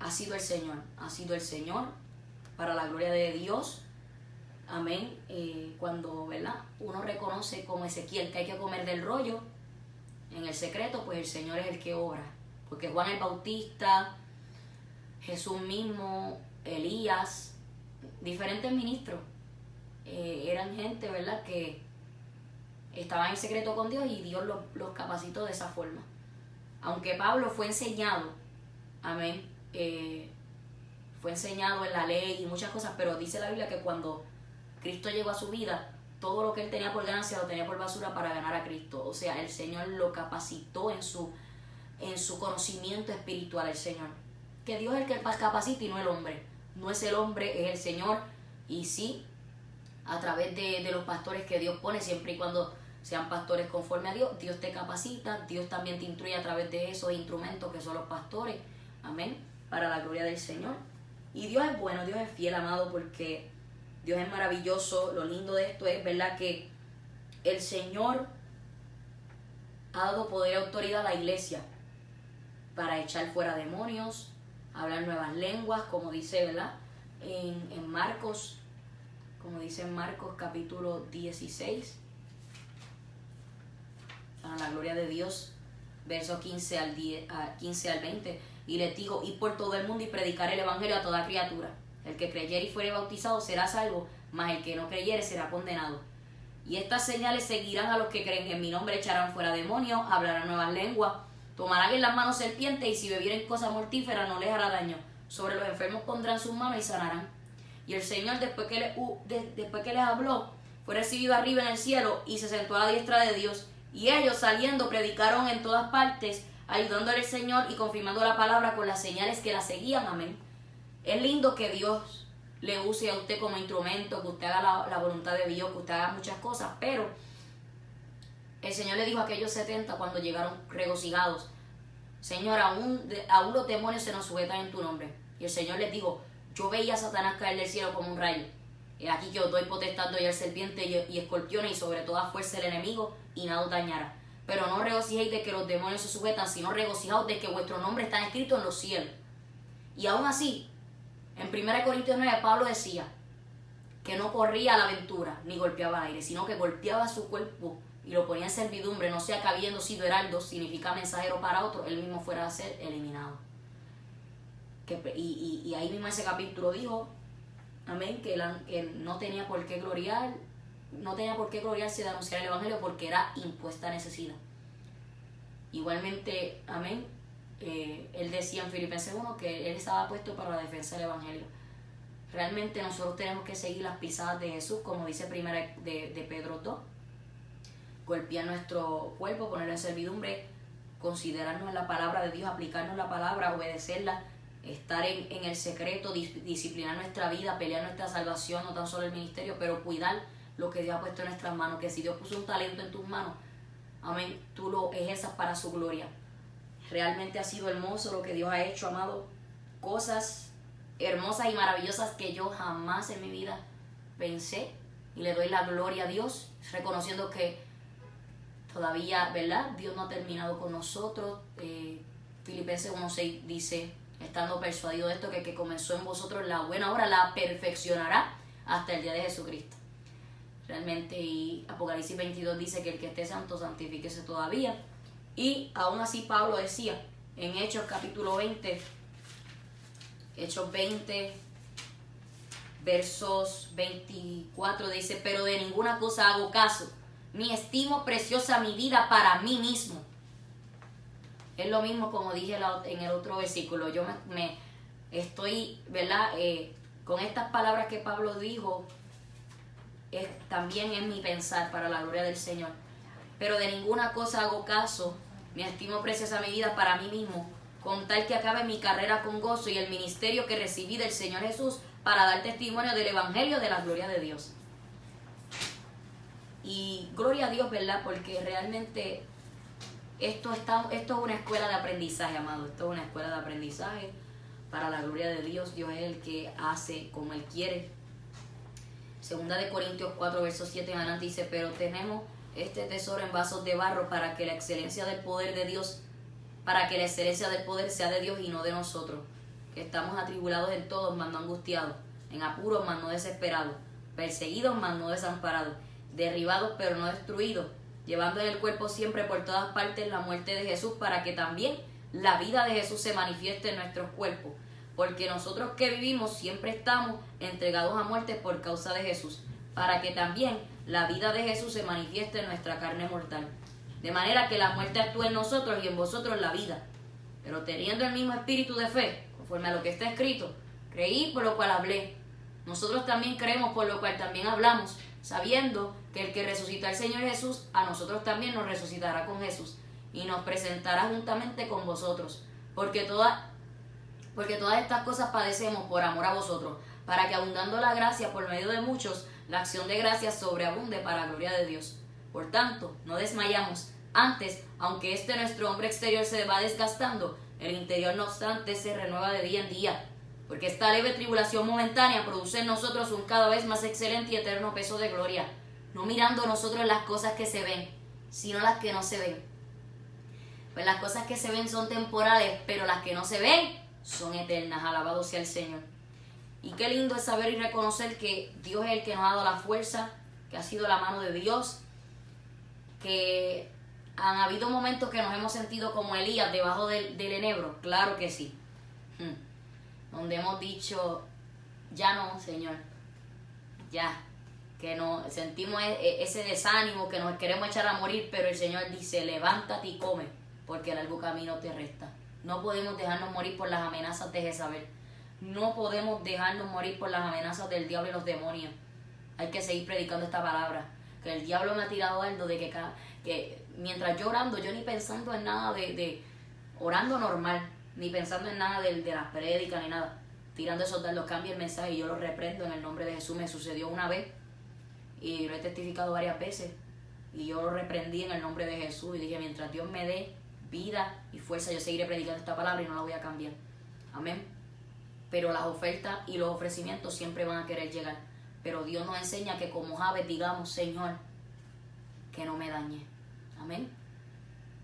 Speaker 1: ha sido el Señor para la gloria de Dios. Amén. Cuando, ¿verdad?, uno reconoce como Ezequiel que hay que comer del rollo en el secreto, pues el Señor es el que obra. Porque Juan el Bautista, Jesús mismo, Elías, diferentes ministros, eran gente, ¿verdad?, que estaban en secreto con Dios y Dios los capacitó de esa forma. Aunque Pablo fue enseñado, amén, fue enseñado en la ley y muchas cosas, pero dice la Biblia que cuando Cristo llegó a su vida, todo lo que él tenía por ganancia lo tenía por basura para ganar a Cristo. O sea, el Señor lo capacitó en su conocimiento espiritual, el Señor. Que Dios es el que capacita y no el hombre. No es el hombre, es el Señor. Y sí, a través de los pastores que Dios pone, siempre y cuando sean pastores conforme a Dios, Dios te capacita, Dios también te instruye a través de esos instrumentos que son los pastores. Amén. Para la gloria del Señor. Y Dios es bueno, Dios es fiel, amado, porque Dios es maravilloso. Lo lindo de esto es, ¿verdad?, que el Señor ha dado poder y autoridad a la iglesia para echar fuera demonios, hablar nuevas lenguas, como dice, ¿verdad?, en Marcos, como dice en Marcos capítulo 16, a la gloria de Dios, versos 15 al 20, y les digo, id por todo el mundo y predicar el evangelio a toda criatura. El que creyere y fuere bautizado será salvo, mas el que no creyere será condenado. Y estas señales seguirán a los que creen: en mi nombre echarán fuera demonios, hablarán nuevas lenguas, tomarán en las manos serpientes, y si bebieren cosas mortíferas no les hará daño. Sobre los enfermos pondrán sus manos y sanarán. Y el Señor, después que les habló, fue recibido arriba en el cielo y se sentó a la diestra de Dios. Y ellos, saliendo, predicaron en todas partes, ayudándole al Señor y confirmando la palabra con las señales que la seguían. Amén. Es lindo que Dios le use a usted como instrumento, que usted haga la voluntad de Dios, que usted haga muchas cosas, pero el Señor le dijo a aquellos 70 cuando llegaron regocijados: Señor, aún los demonios se nos sujetan en tu nombre. Y el Señor les dijo: yo veía a Satanás caer del cielo como un rayo. Aquí que os doy potestad de hollar serpientes y escorpiones y sobre toda fuerza del enemigo, y nada os dañará. Pero no regocijéis de que los demonios se sujetan, sino regocijaos de que vuestro nombre está escrito en los cielos. Y aún así, en 1 Corintios 9, Pablo decía que no corría a la aventura ni golpeaba al aire, sino que golpeaba su cuerpo y lo ponía en servidumbre, no sea que habiendo sido heraldo, significa mensajero para otro, él mismo fuera a ser eliminado. Y ahí mismo ese capítulo dijo, amén, que no tenía por qué gloriarse de anunciar el evangelio, porque era impuesta necesidad. Igualmente, amén, él decía en Filipenses 1 que él estaba puesto para la defensa del evangelio. Realmente nosotros tenemos que seguir las pisadas de Jesús, como dice primera de Pedro 2, golpear nuestro cuerpo, ponerlo en servidumbre, considerarnos en la palabra de Dios, aplicarnos la palabra, obedecerla, estar en el secreto, disciplinar nuestra vida, pelear nuestra salvación, no tan solo el ministerio, pero cuidar lo que Dios ha puesto en nuestras manos, que si Dios puso un talento en tus manos, amén, tú lo ejerzas para su gloria. Realmente ha sido hermoso lo que Dios ha hecho, amado, cosas hermosas y maravillosas que yo jamás en mi vida pensé, y le doy la gloria a Dios, reconociendo que todavía, ¿verdad?, Dios no ha terminado con nosotros. Filipenses 1:6 dice, estando persuadido de esto, que el que comenzó en vosotros la buena obra la perfeccionará hasta el día de Jesucristo. Realmente, y Apocalipsis 22 dice que el que esté santo, santifíquese todavía. Y aún así Pablo decía en Hechos capítulo 20, Hechos 20, versos 24, dice: pero de ninguna cosa hago caso, ni estimo preciosa mi vida para mí mismo. Es lo mismo como dije en el otro versículo. Yo me estoy, ¿verdad?, con estas palabras que Pablo dijo, también es mi pensar para la gloria del Señor. Pero de ninguna cosa hago caso, ni estimo preciosa mi vida para mí mismo, con tal que acabe mi carrera con gozo y el ministerio que recibí del Señor Jesús, para dar testimonio del evangelio de la gloria de Dios. Y gloria a Dios, ¿verdad?, porque realmente esto es una escuela de aprendizaje, amado. Esto es una escuela de aprendizaje para la gloria de Dios. Dios es el que hace como Él quiere. Segunda de Corintios 4, versos 7 en adelante dice: pero tenemos este tesoro en vasos de barro, para que la excelencia del poder sea de Dios y no de nosotros, que estamos atribulados en todos, mas no angustiados, en apuros, mas no desesperados, perseguidos, mas no desamparados, derribados, pero no destruidos, llevando en el cuerpo siempre por todas partes la muerte de Jesús, para que también la vida de Jesús se manifieste en nuestros cuerpos. Porque nosotros que vivimos siempre estamos entregados a muerte por causa de Jesús, para que también la vida de Jesús se manifieste en nuestra carne mortal. De manera que la muerte actúe en nosotros y en vosotros la vida. Pero teniendo el mismo espíritu de fe, conforme a lo que está escrito. Creí, por lo cual hablé. Nosotros también creemos, por lo cual también hablamos, sabiendo que el que resucitó al Señor Jesús, a nosotros también nos resucitará con Jesús y nos presentará juntamente con vosotros. Porque todas estas cosas padecemos por amor a vosotros, para que abundando la gracia por medio de muchos, la acción de gracias sobreabunde para la gloria de Dios. Por tanto, no desmayamos. Antes, aunque nuestro hombre exterior se va desgastando, el interior no obstante se renueva de día en día. Porque esta leve tribulación momentánea produce en nosotros un cada vez más excelente y eterno peso de gloria, no mirando nosotros las cosas que se ven, sino las que no se ven. Pues las cosas que se ven son temporales, pero las que no se ven son eternas. Alabado sea el Señor. Y qué lindo es saber y reconocer que Dios es el que nos ha dado la fuerza, que ha sido la mano de Dios, que han habido momentos que nos hemos sentido como Elías debajo del enebro, claro que sí. Donde hemos dicho, ya no, Señor, ya, que nos sentimos ese desánimo, que nos queremos echar a morir, pero el Señor dice, levántate y come, porque el largo camino te resta. No podemos dejarnos morir por las amenazas de Jezabel. No podemos dejarnos morir por las amenazas del diablo y los demonios. Hay que seguir predicando esta palabra. Que el diablo me ha tirado algo de que mientras yo orando, yo ni pensando en nada de orando normal, ni pensando en nada de las prédicas, ni nada. Tirando esos dardos, cambia el mensaje y yo lo reprendo en el nombre de Jesús. Me sucedió una vez y lo he testificado varias veces. Y yo lo reprendí en el nombre de Jesús y dije, mientras Dios me dé vida y fuerza, yo seguiré predicando esta palabra y no la voy a cambiar. Amén. Pero las ofertas y los ofrecimientos siempre van a querer llegar. Pero Dios nos enseña que como aves digamos, Señor, que no me dañe. Amén.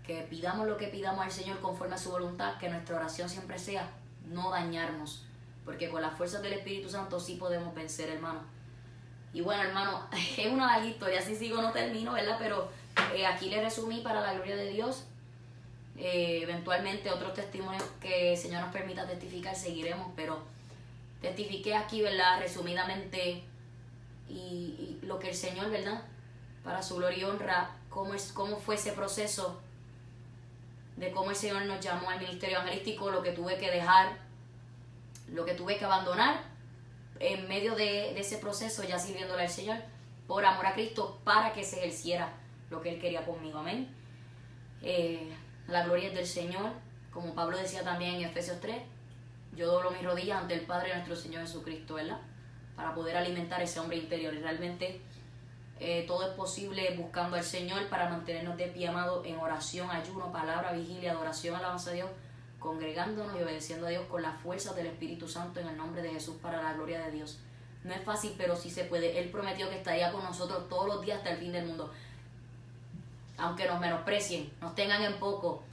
Speaker 1: Que pidamos lo que pidamos al Señor conforme a su voluntad, que nuestra oración siempre sea no dañarnos. Porque con las fuerzas del Espíritu Santo sí podemos vencer, hermano. Y bueno, hermano, es una larga historia, si sigo no termino, ¿verdad? Pero aquí le resumí para la gloria de Dios. Eventualmente otros testimonios que el Señor nos permita testificar seguiremos, pero testifiqué aquí, ¿verdad? Resumidamente y lo que el Señor, ¿verdad? Para su gloria y honra, cómo fue ese proceso de cómo el Señor nos llamó al ministerio evangelístico, lo que tuve que dejar, lo que tuve que abandonar en medio de ese proceso, ya sirviéndole al Señor por amor a Cristo, para que se ejerciera lo que Él quería conmigo. Amén. La gloria es del Señor, como Pablo decía también en Efesios 3, yo doblo mis rodillas ante el Padre de nuestro Señor Jesucristo, ¿verdad? Para poder alimentar ese hombre interior. Y realmente todo es posible buscando al Señor para mantenernos de pie, amado, en oración, ayuno, palabra, vigilia, adoración, alabanza a Dios, congregándonos y obedeciendo a Dios con las fuerzas del Espíritu Santo en el nombre de Jesús para la gloria de Dios. No es fácil, pero sí se puede. Él prometió que estaría con nosotros todos los días hasta el fin del mundo. Aunque nos menosprecien, nos tengan en poco,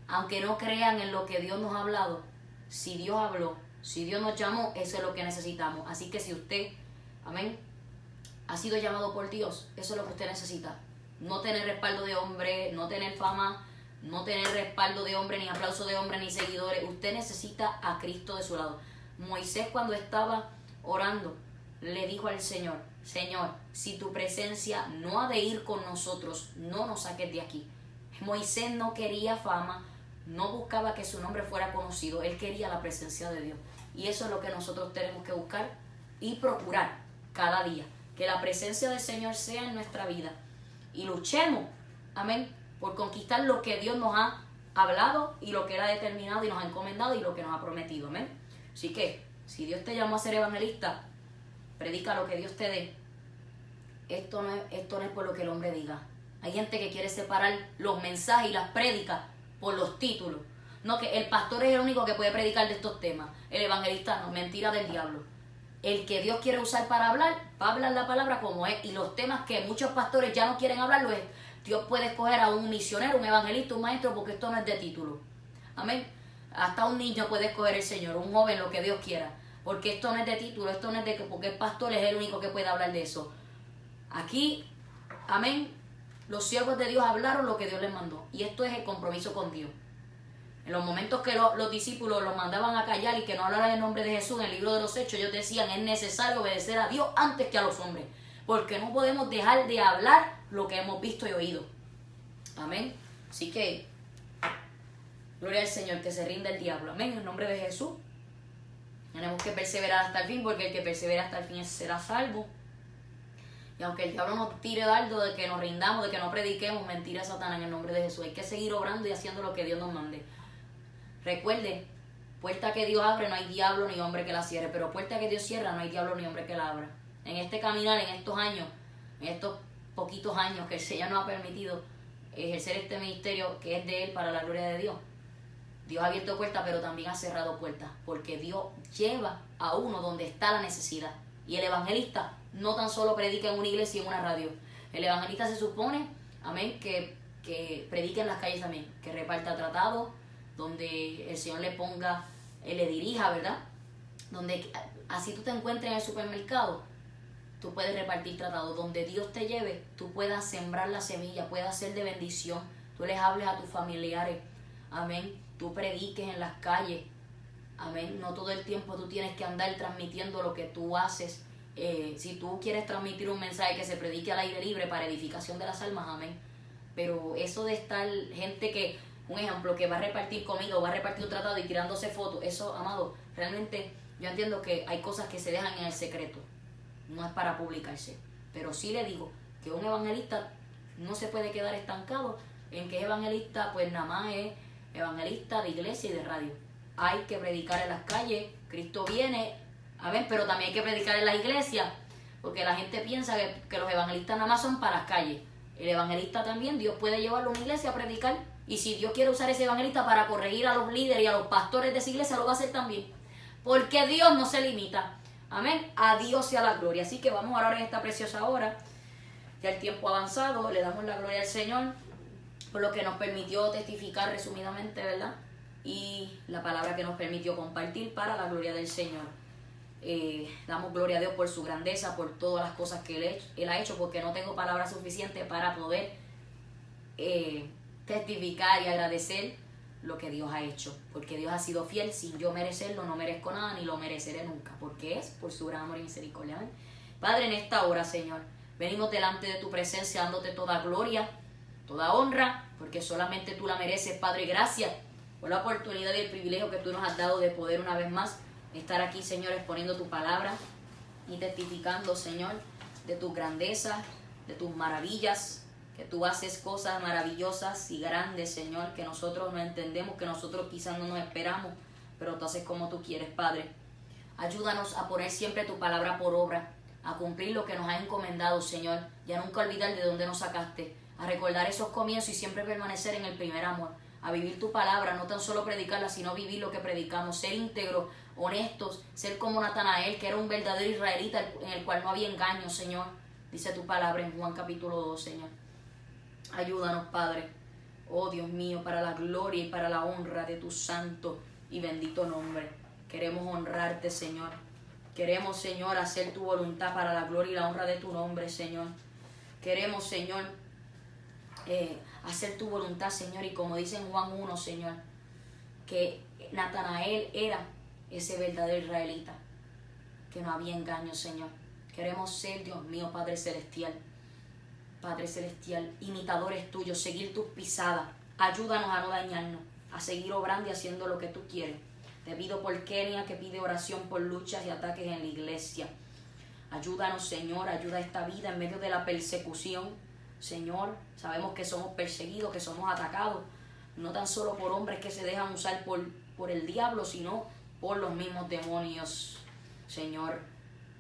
Speaker 1: aunque no crean en lo que Dios nos ha hablado, si Dios habló, si Dios nos llamó, eso es lo que necesitamos. Así que si usted, amén, ha sido llamado por Dios, eso es lo que usted necesita. No tener respaldo de hombre, no tener fama, no tener respaldo de hombre, ni aplauso de hombre, ni seguidores. Usted necesita a Cristo de su lado. Moisés, cuando estaba orando, le dijo al Señor, Señor, si tu presencia no ha de ir con nosotros, no nos saques de aquí. Moisés no quería fama, no buscaba que su nombre fuera conocido, él quería la presencia de Dios. Y eso es lo que nosotros tenemos que buscar y procurar cada día, que la presencia del Señor sea en nuestra vida. Y luchemos, amén, por conquistar lo que Dios nos ha hablado y lo que Él ha determinado y nos ha encomendado y lo que nos ha prometido, amén. Así que, si Dios te llamó a ser evangelista, predica lo que Dios te dé. Esto no es por lo que el hombre diga. Hay gente que quiere separar los mensajes y las prédicas por los títulos. No, que el pastor es el único que puede predicar de estos temas. El evangelista no, mentira del diablo. El que Dios quiere usar para hablar, va a hablar la palabra como es. Y los temas que muchos pastores ya no quieren hablarlo es, Dios puede escoger a un misionero, un evangelista, un maestro, porque esto no es de título. Amén. Hasta un niño puede escoger el Señor, un joven, lo que Dios quiera. Porque esto no es de título, esto no es de que porque el pastor es el único que puede hablar de eso. Aquí, amén, los siervos de Dios hablaron lo que Dios les mandó. Y esto es el compromiso con Dios. En los momentos que los discípulos los mandaban a callar y que no hablaran el nombre de Jesús, en el libro de los Hechos, ellos decían, es necesario obedecer a Dios antes que a los hombres. Porque no podemos dejar de hablar lo que hemos visto y oído. Amén. Así que, gloria al Señor, que se rinda el diablo. Amén, en nombre de Jesús. Tenemos que perseverar hasta el fin, porque el que persevera hasta el fin será salvo. Y aunque el diablo nos tire dardo de que nos rindamos, de que no prediquemos, mentira, Satanás, en el nombre de Jesús. Hay que seguir obrando y haciendo lo que Dios nos mande. Recuerde, puerta que Dios abre, no hay diablo ni hombre que la cierre. Pero puerta que Dios cierra, no hay diablo ni hombre que la abra. En este caminar, en estos años, en estos poquitos años que el Señor nos ha permitido ejercer este ministerio que es de Él para la gloria de Dios. Dios ha abierto puertas, pero también ha cerrado puertas, porque Dios lleva a uno donde está la necesidad. Y el evangelista no tan solo predica en una iglesia y en una radio. El evangelista se supone, amén, que predique en las calles también, que reparta tratados, donde el Señor le ponga, le dirija, ¿verdad? Donde así tú te encuentres en el supermercado, tú puedes repartir tratados. Donde Dios te lleve, tú puedas sembrar la semilla, puedas ser de bendición. Tú les hables a tus familiares, amén. Tú prediques en las calles, amén. No todo el tiempo tú tienes que andar transmitiendo lo que tú haces. Si tú quieres transmitir un mensaje que se predique al aire libre para edificación de las almas, amén. Pero eso de estar gente que, un ejemplo, que va a repartir comida o va a repartir un tratado y tirándose fotos, eso, amado, realmente yo entiendo que hay cosas que se dejan en el secreto. No es para publicarse. Pero sí le digo que un evangelista no se puede quedar estancado en que es evangelista, pues nada más es evangelista de iglesia y de radio. Hay que predicar en las calles, Cristo viene, amén, pero también hay que predicar en las iglesias, porque la gente piensa que los evangelistas nada más son para las calles. El evangelista también, Dios puede llevarlo a una iglesia a predicar, y si Dios quiere usar ese evangelista para corregir a los líderes y a los pastores de esa iglesia, lo va a hacer también, porque Dios no se limita. Amén, a Dios sea la gloria. Así que vamos a orar en esta preciosa hora. Ya el tiempo ha avanzado, le damos la gloria al Señor por lo que nos permitió testificar resumidamente, ¿verdad? Y la palabra que nos permitió compartir para la gloria del Señor. Damos gloria a Dios por su grandeza, por todas las cosas que Él ha hecho, porque no tengo palabras suficientes para poder testificar y agradecer lo que Dios ha hecho, porque Dios ha sido fiel. Sin yo merecerlo, no merezco nada ni lo mereceré nunca, porque es por su gran amor y misericordia. ¿Amén? Padre, en esta hora, Señor, venimos delante de tu presencia dándote toda gloria, toda honra, porque solamente tú la mereces, Padre. Gracias por la oportunidad y el privilegio que tú nos has dado de poder una vez más estar aquí, Señor, exponiendo tu palabra y testificando, Señor, de tus grandezas, de tus maravillas, que tú haces cosas maravillosas y grandes, Señor, que nosotros no entendemos, que nosotros quizás no nos esperamos, pero tú haces como tú quieres, Padre. Ayúdanos a poner siempre tu palabra por obra, a cumplir lo que nos has encomendado, Señor, y a nunca olvidar de dónde nos sacaste, a recordar esos comienzos y siempre permanecer en el primer amor, a vivir tu palabra, no tan solo predicarla, sino vivir lo que predicamos, ser íntegros, honestos, ser como Natanael, que era un verdadero israelita en el cual no había engaño, Señor. Dice tu palabra en Juan capítulo 2, Señor. Ayúdanos, Padre, oh Dios mío, para la gloria y para la honra de tu santo y bendito nombre. Queremos honrarte, Señor. Queremos, Señor, hacer tu voluntad para la gloria y la honra de tu nombre, Señor. Queremos, Señor, hacer tu voluntad, Señor. Y como dice en Juan 1, Señor, que Natanael era ese verdadero israelita, que no había engaño, Señor. Queremos ser, Dios mío, Padre Celestial, imitadores tuyos, seguir tus pisadas. Ayúdanos a no dañarnos, a seguir obrando y haciendo lo que tú quieres. Te pido por Kenia, que pide oración por luchas y ataques en la iglesia. Ayúdanos, Señor, ayuda a esta vida en medio de la persecución. Señor, sabemos que somos perseguidos, que somos atacados, no tan solo por hombres que se dejan usar por el diablo, sino por los mismos demonios. Señor,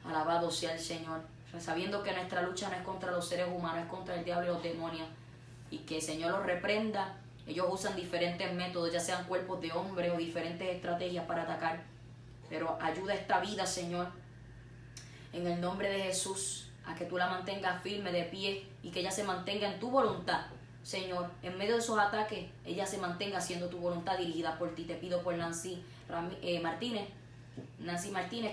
Speaker 1: alabado sea el Señor, sabiendo que nuestra lucha no es contra los seres humanos, es contra el diablo y los demonios, y que el Señor los reprenda. Ellos usan diferentes métodos, ya sean cuerpos de hombres o diferentes estrategias para atacar, pero ayuda a esta vida, Señor, en el nombre de Jesús, a que tú la mantengas firme, de pie, y que ella se mantenga en tu voluntad, Señor. En medio de esos ataques, ella se mantenga haciendo tu voluntad dirigida por ti. Te pido por Nancy Martínez,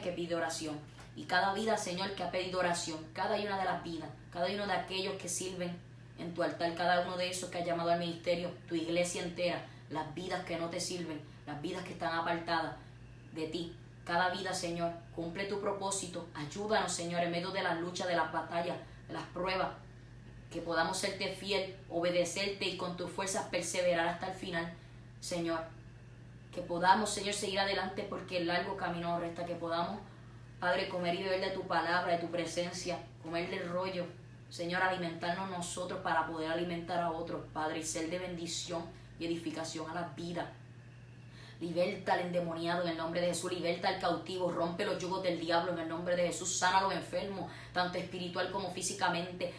Speaker 1: que pide oración. Y cada vida, Señor, que ha pedido oración, cada una de las vidas, cada uno de aquellos que sirven en tu altar, cada uno de esos que has llamado al ministerio, tu iglesia entera, las vidas que no te sirven, las vidas que están apartadas de ti. Cada vida, Señor, cumple tu propósito. Ayúdanos, Señor, en medio de las luchas, de las batallas, de las pruebas, que podamos serte fiel, obedecerte y con tus fuerzas perseverar hasta el final, Señor. que podamos, Señor, seguir adelante porque el largo camino nos resta, que podamos, Padre, comer y beber de tu palabra, de tu presencia, comer del rollo, Señor, alimentarnos nosotros para poder alimentar a otros, Padre, y ser de bendición y edificación a la vida. Liberta al endemoniado en el nombre de Jesús, liberta al cautivo, rompe los yugos del diablo en el nombre de Jesús, sana a los enfermos, tanto espiritual como físicamente,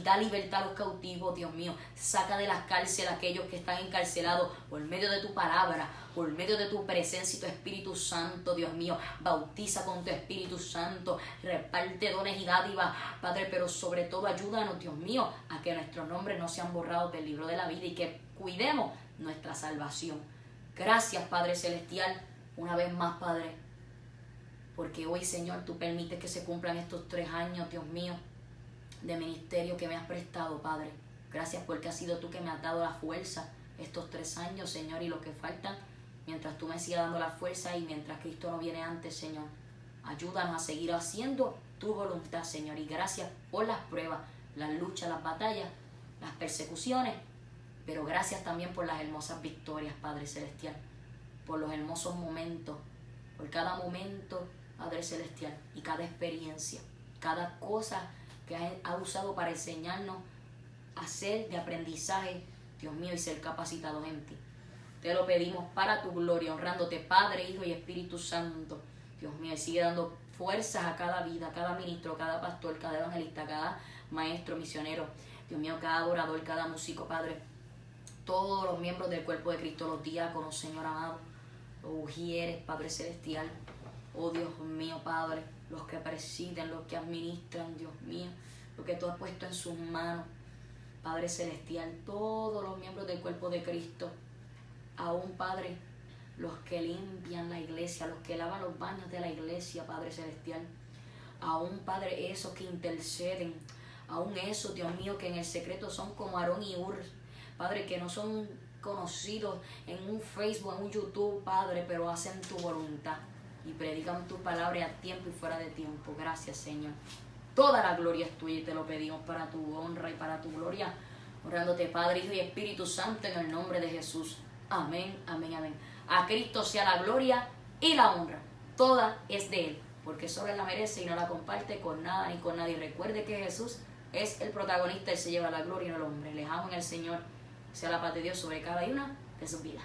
Speaker 1: da libertad a los cautivos, Dios mío, saca de las cárceles a aquellos que están encarcelados por medio de tu palabra, por medio de tu presencia y tu Espíritu Santo, Dios mío, bautiza con tu Espíritu Santo, reparte dones y dádivas, Padre, pero sobre todo ayúdanos, Dios mío, a que nuestros nombres no sean borrados del libro de la vida y que cuidemos nuestra salvación. Gracias, Padre Celestial, una vez más, Padre, porque hoy, Señor, tú permites que se cumplan estos 3 años, Dios mío, de ministerio que me has prestado, Padre. Gracias porque has sido tú que me has dado la fuerza estos 3 años, Señor, y lo que faltan, mientras tú me sigas dando la fuerza y mientras Cristo no viene antes, Señor. Ayúdanos a seguir haciendo tu voluntad, Señor, y gracias por las pruebas, las luchas, las batallas, las persecuciones, pero gracias también por las hermosas victorias, Padre Celestial, por los hermosos momentos, por cada momento, Padre Celestial, y cada experiencia, cada cosa que has usado para enseñarnos a ser de aprendizaje, Dios mío, y ser capacitados en ti. Te lo pedimos para tu gloria, honrándote, Padre, Hijo y Espíritu Santo. Dios mío, y sigue dando fuerzas a cada vida, a cada ministro, cada pastor, cada evangelista, cada maestro, misionero. Dios mío, cada adorador, cada músico, Padre. Todos los miembros del cuerpo de Cristo, los diáconos, Señor amado, los ujieres, Padre Celestial. Oh Dios mío, Padre, los que presiden, los que administran, Dios mío, lo que tú has puesto en sus manos, Padre Celestial, todos los miembros del cuerpo de Cristo, aún, Padre, los que limpian la iglesia, los que lavan los baños de la iglesia, Padre Celestial, aún, Padre, esos que interceden, aún esos, Dios mío, que en el secreto son como Aarón y Ur, Padre, que no son conocidos en un Facebook, en un YouTube, Padre, pero hacen tu voluntad y predican tu palabra a tiempo y fuera de tiempo. Gracias, Señor. Toda la gloria es tuya y te lo pedimos para tu honra y para tu gloria. Orándote, Padre, Hijo y Espíritu Santo, en el nombre de Jesús. Amén, amén, amén. A Cristo sea la gloria y la honra. Toda es de Él, porque solo Él la merece y no la comparte con nada ni con nadie. Recuerde que Jesús es el protagonista, Él se lleva la gloria y no el hombre. Les amo en el Señor. Sea la paz de Dios sobre cada una de sus vidas.